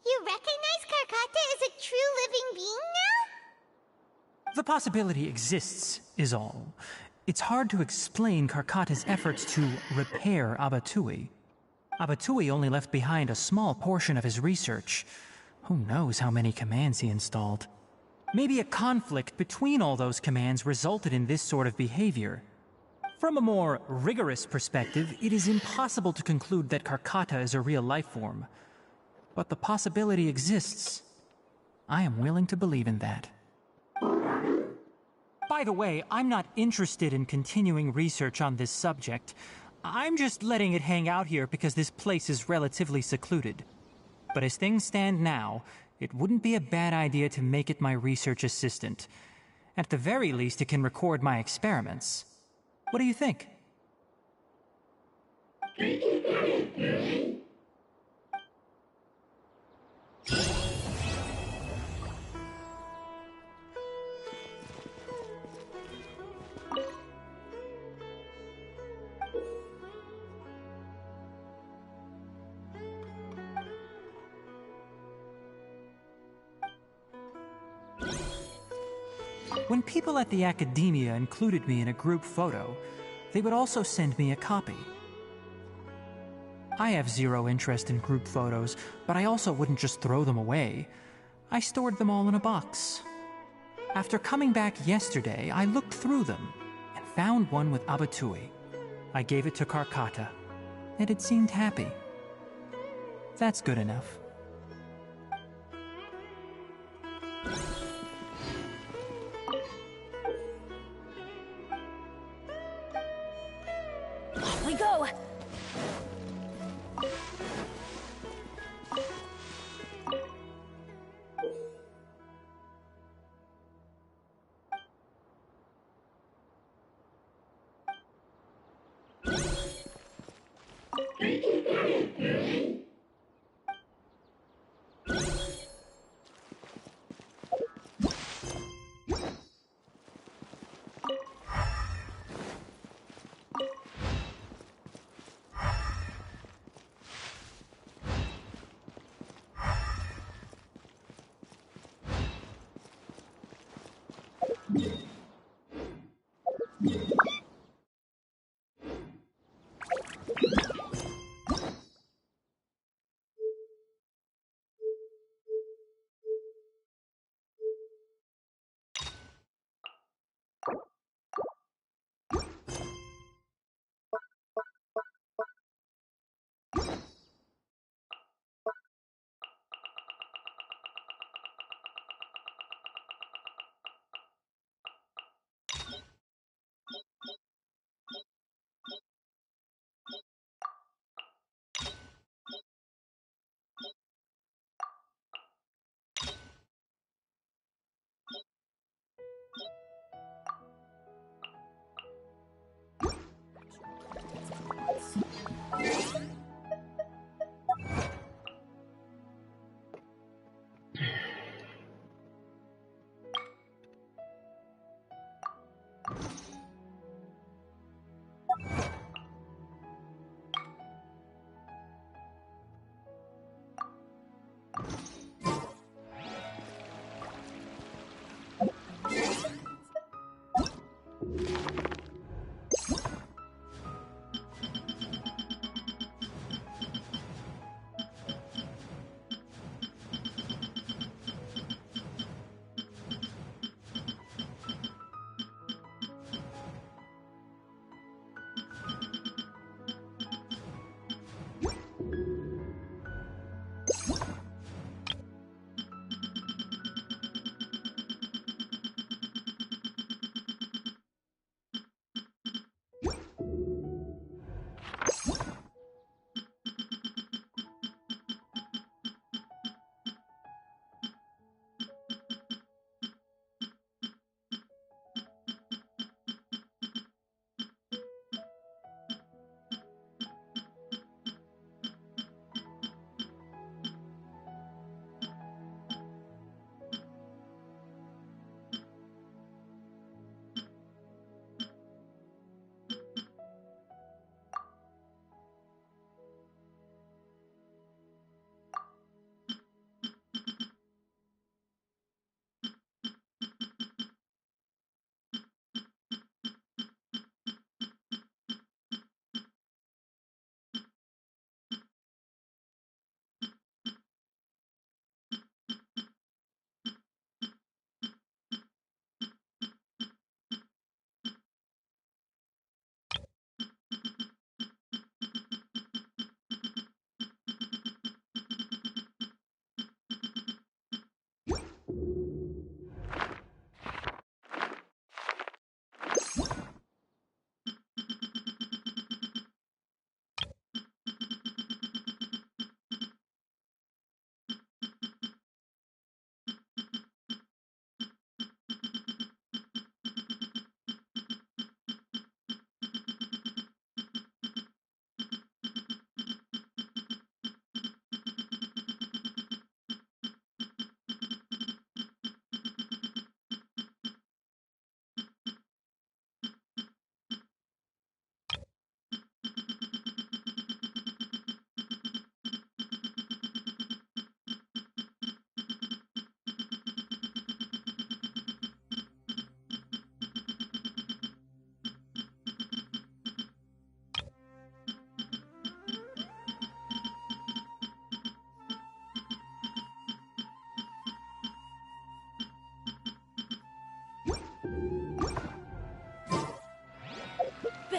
You recognize Karkata as a true living being now? The possibility exists, is all. It's hard to explain Karkata's efforts to repair Abatui. Abatui only left behind a small portion of his research. Who knows how many commands he installed? Maybe a conflict between all those commands resulted in this sort of behavior. From a more rigorous perspective, it is impossible to conclude that Karkata is a real life form. But the possibility exists. I am willing to believe in that. By the way, I'm not interested in continuing research on this subject. I'm just letting it hang out here because this place is relatively secluded. But as things stand now, it wouldn't be a bad idea to make it my research assistant. At the very least, it can record my experiments. What do you think? When people at the academia included me in a group photo, they would also send me a copy. I have zero interest in group photos, but I also wouldn't just throw them away. I stored them all in a box. After coming back yesterday, I looked through them and found one with Abatui. I gave it to Karkata, and it seemed happy. That's good enough. We go!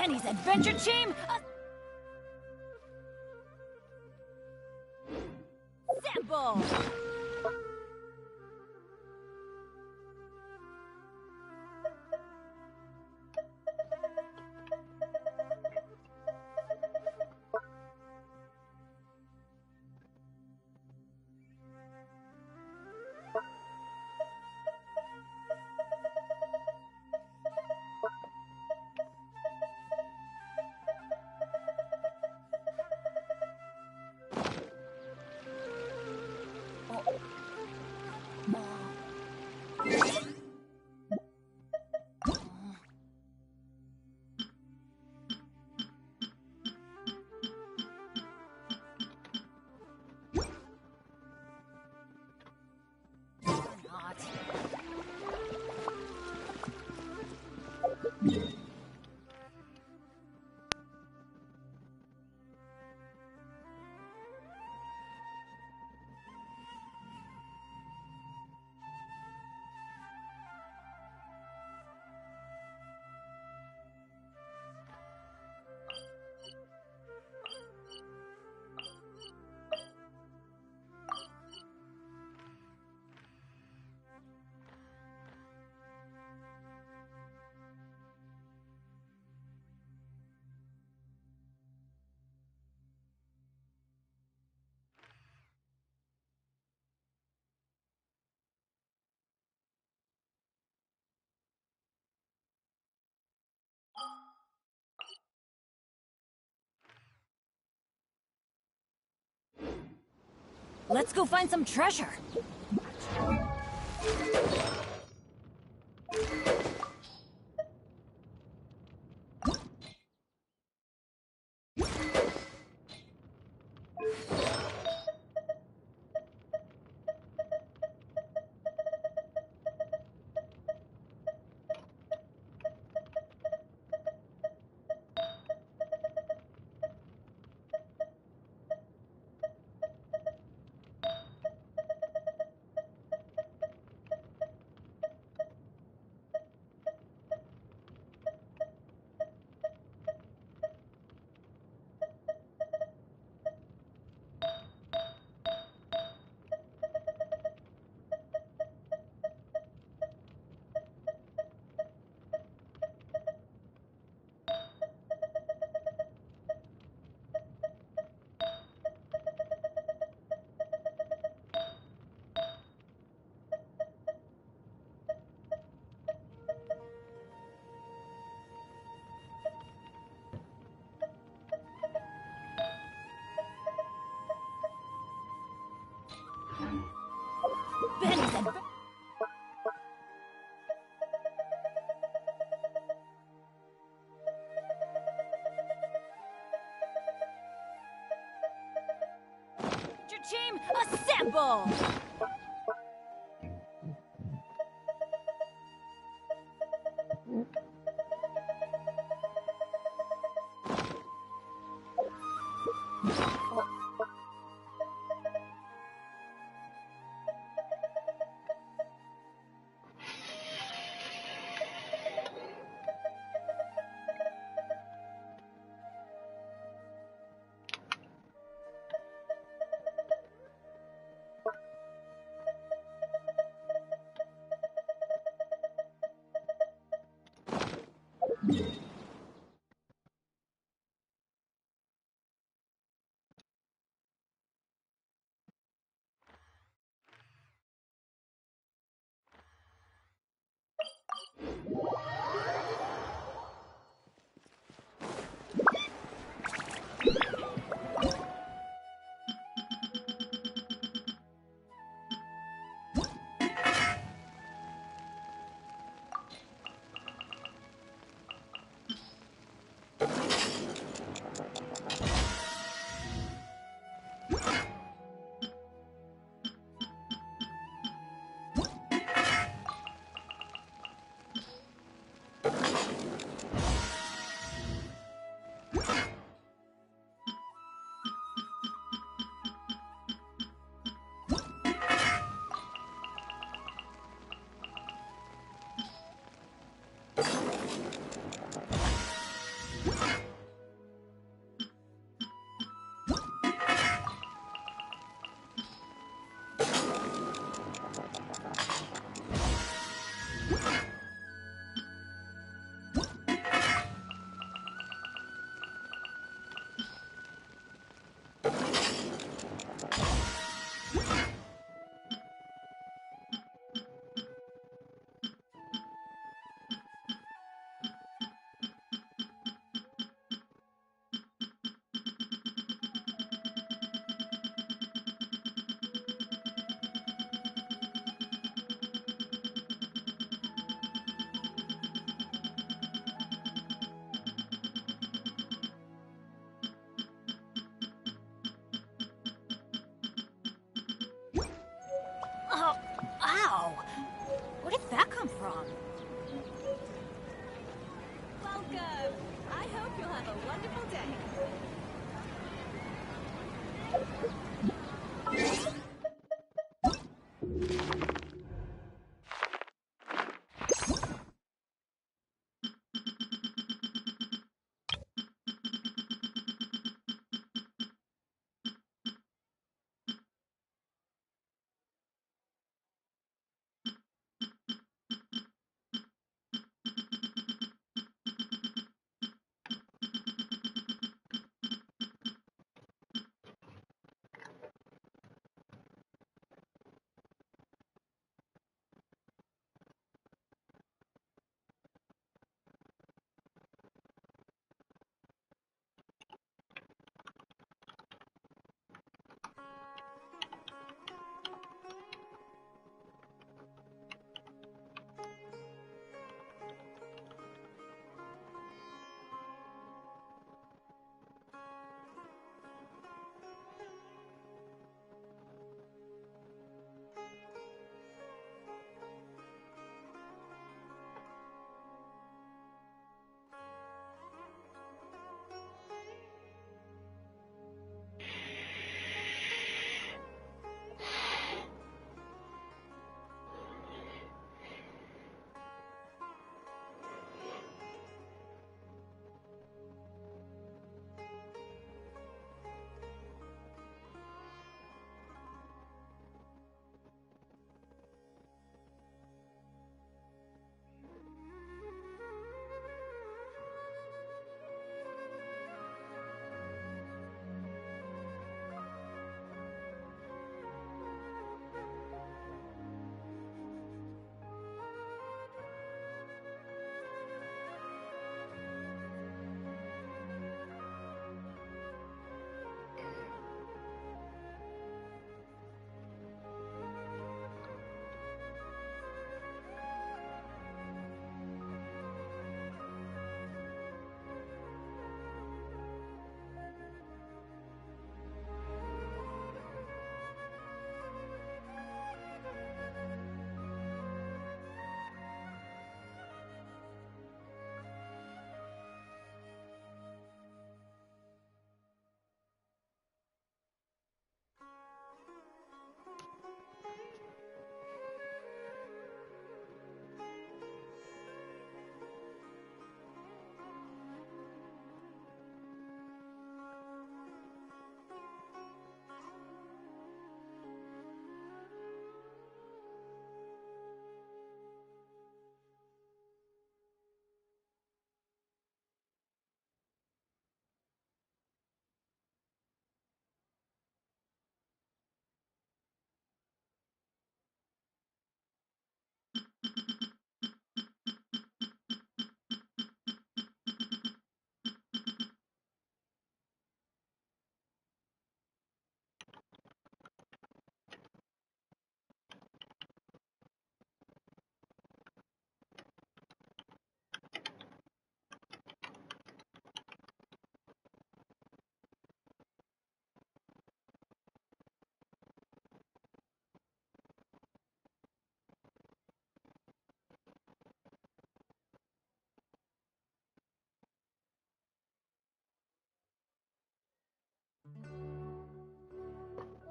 Benny's Adventure Team, assemble! Let's go find some treasure. Benny's Adventure Team, assemble! Where did that come from? Welcome. I hope you'll have a wonderful day.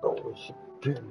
Oh, chicken.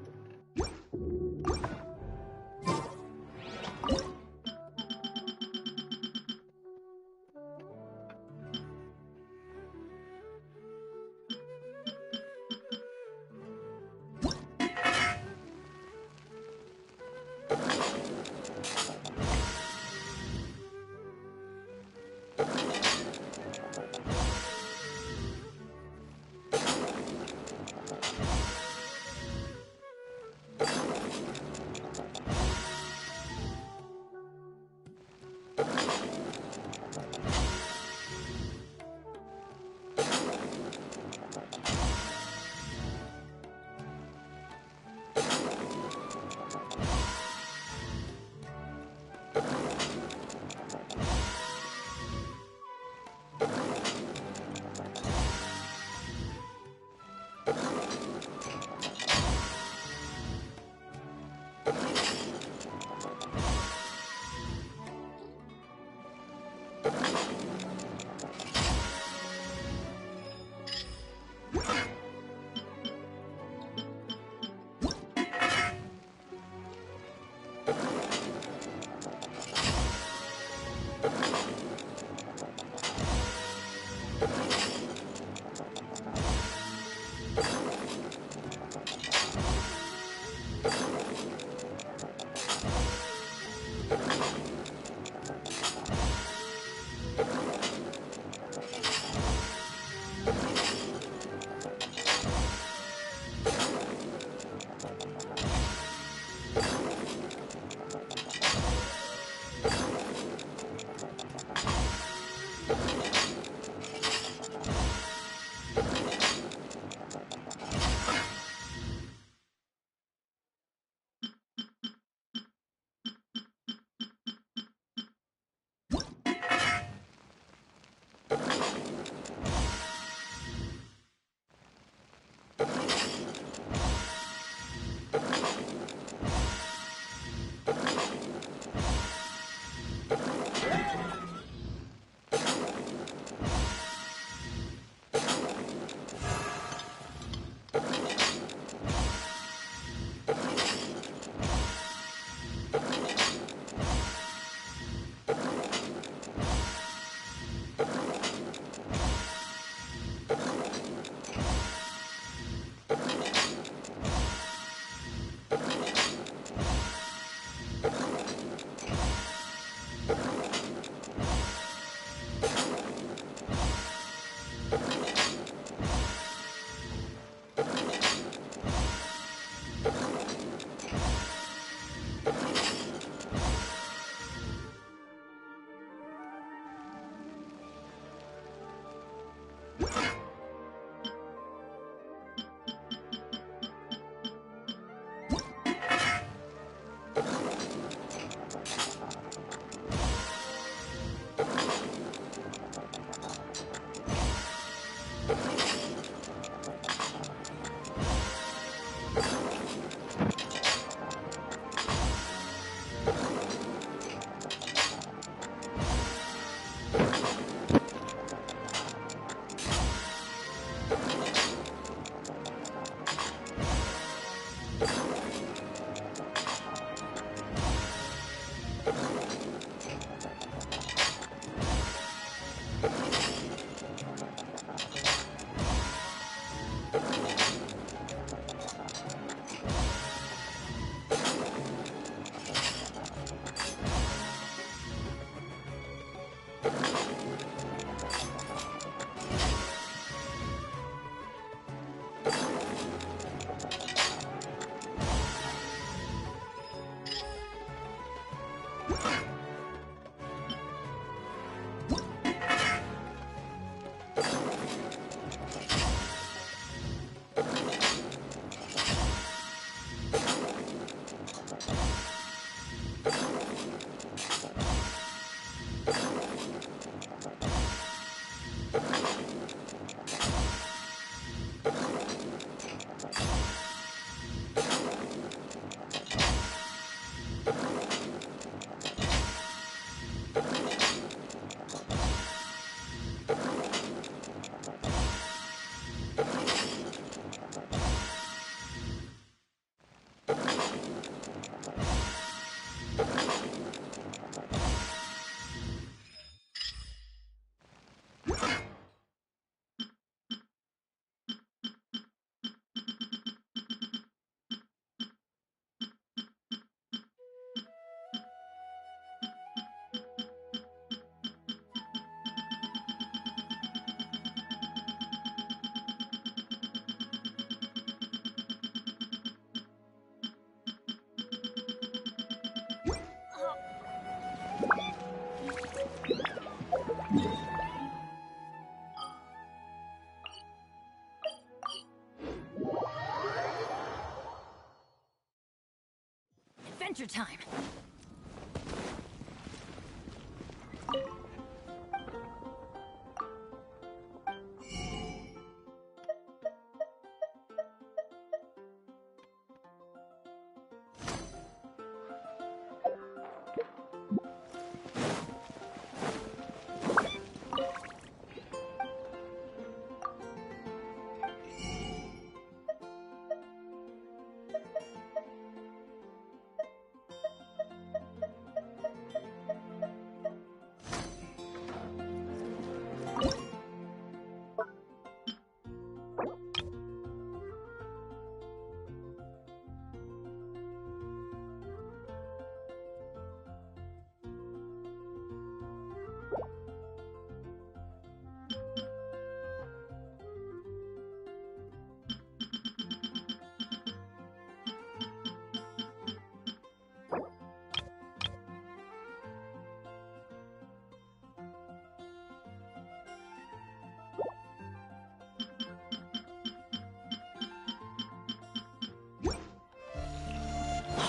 Adventure time.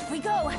Off we go!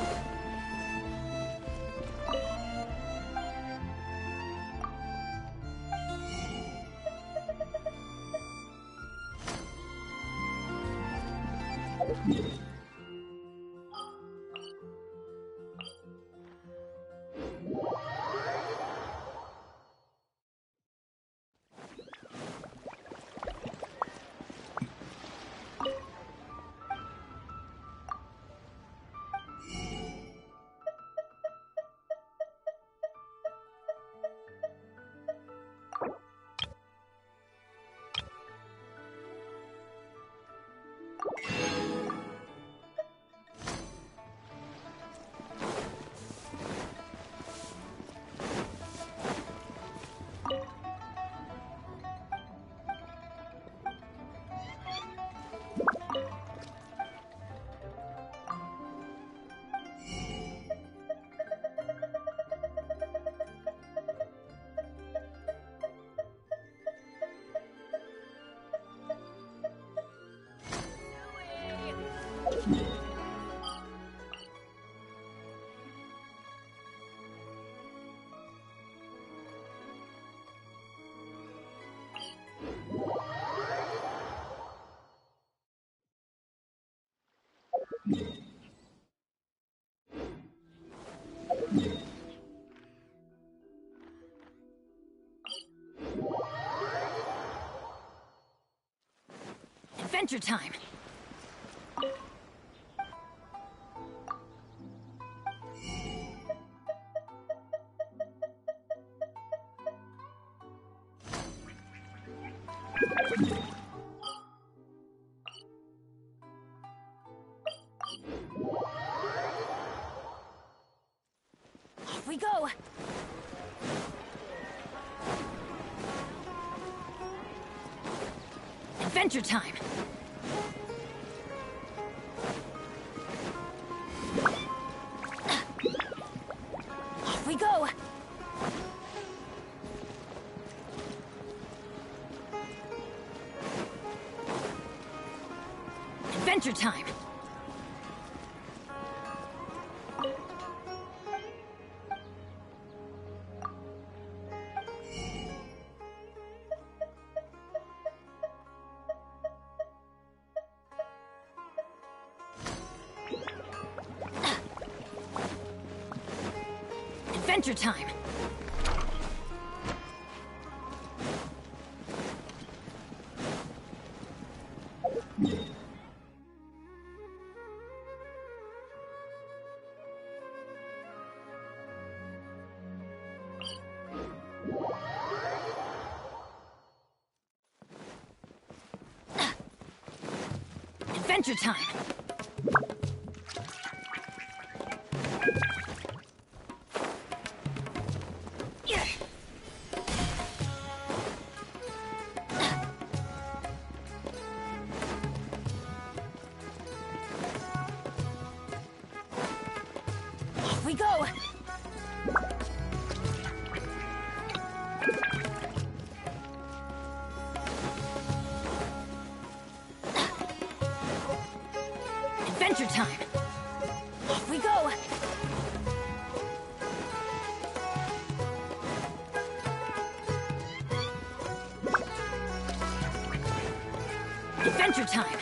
Adventure time! Off we go! Adventure time! Off we go! Adventure time! Adventure time! Adventure time! Off we go! Adventure time! Off we go! Adventure time!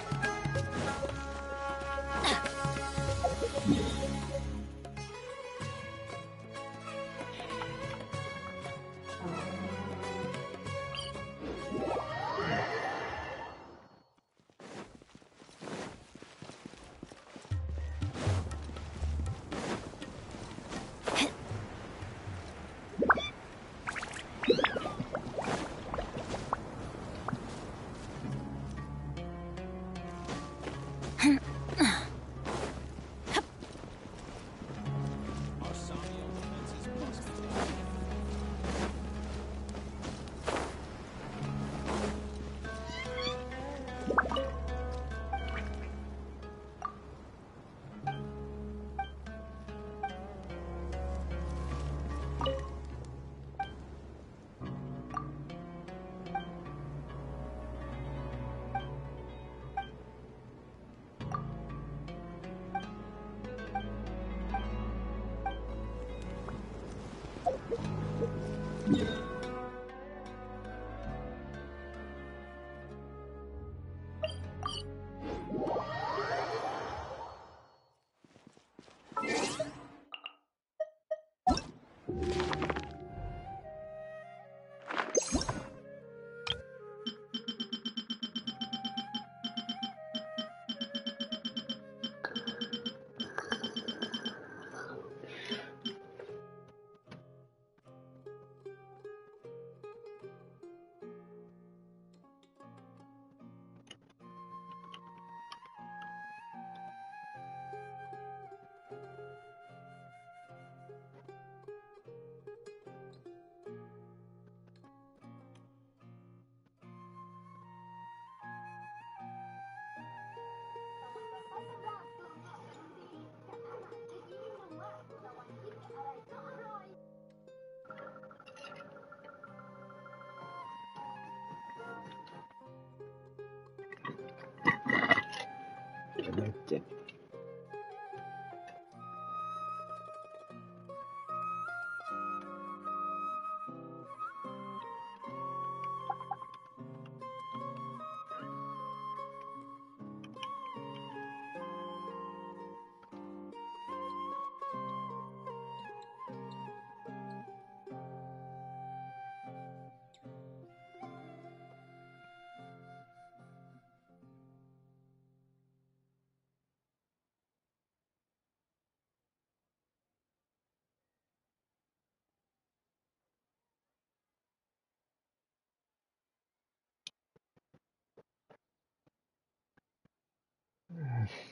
Connected.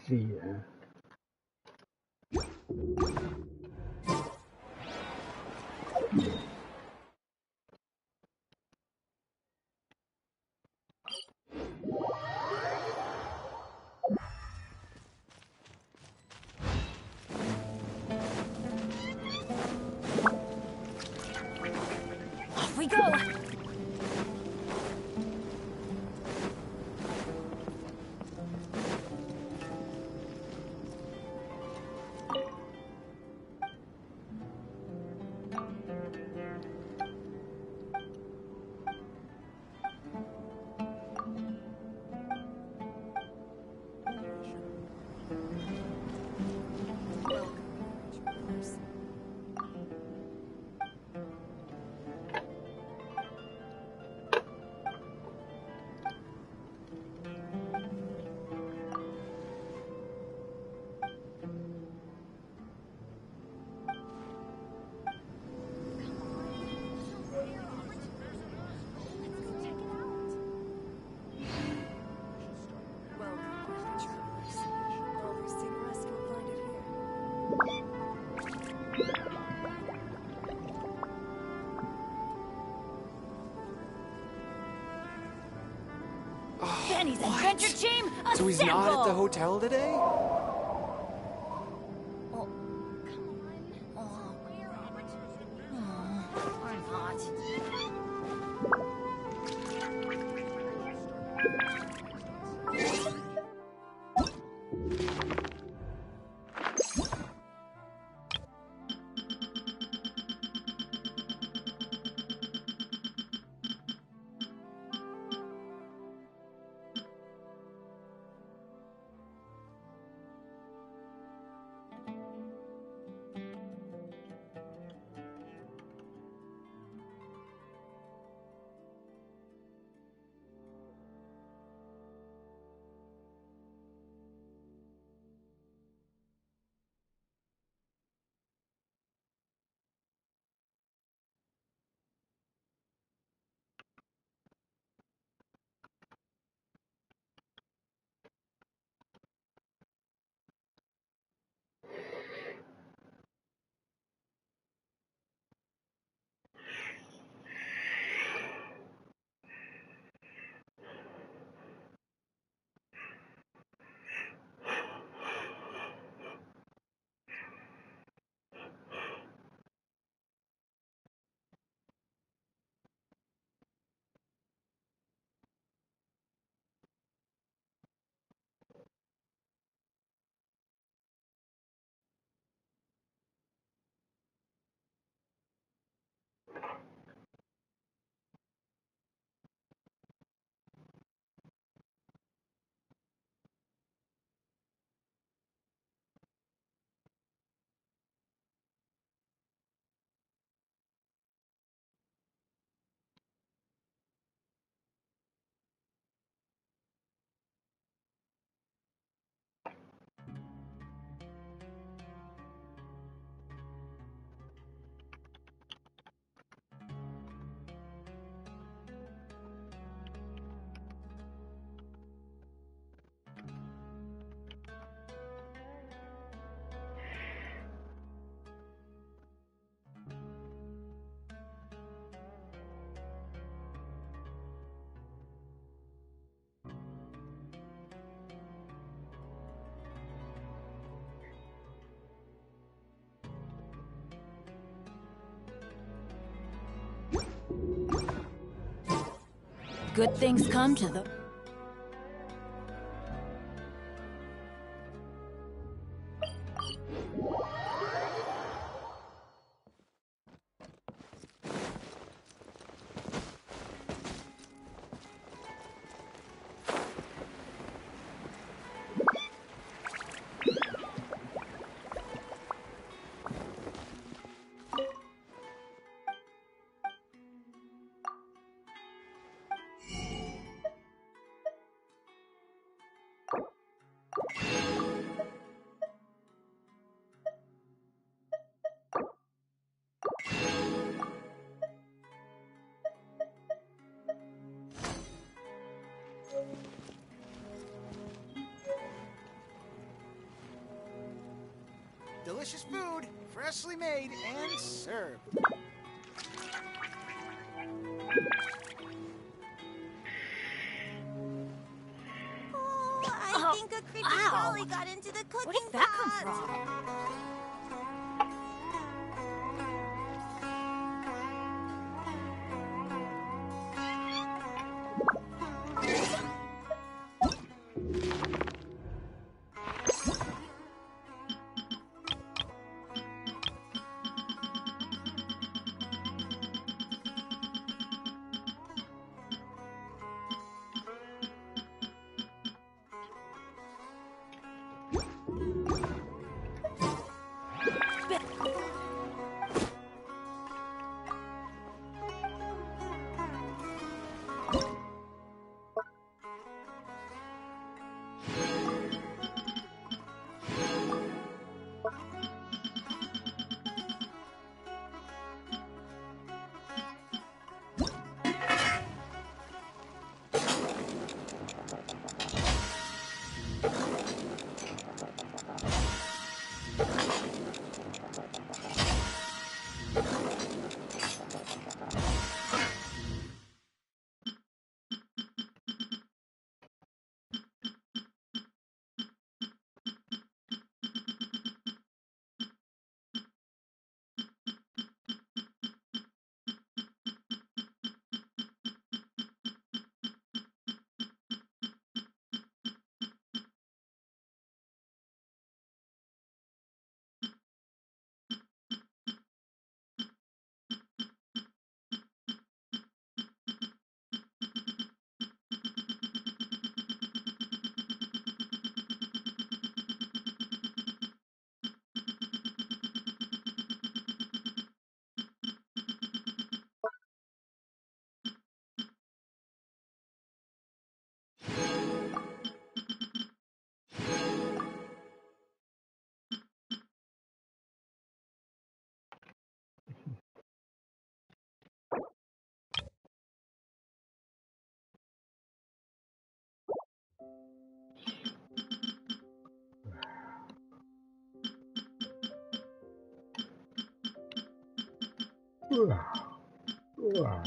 See ya. Off we go! Benny's adventure team, assemble! So he's not at the hotel today? Oh, come on. Or not. Good things come to the... Delicious food, freshly made and served. I think a creepy crawly got into the cooking pot. Where did that come from? Wow.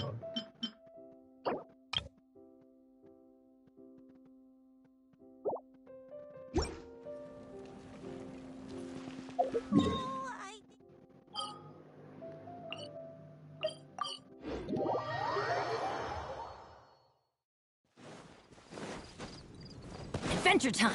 Adventure time!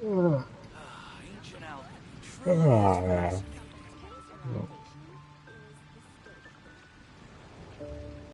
Oh,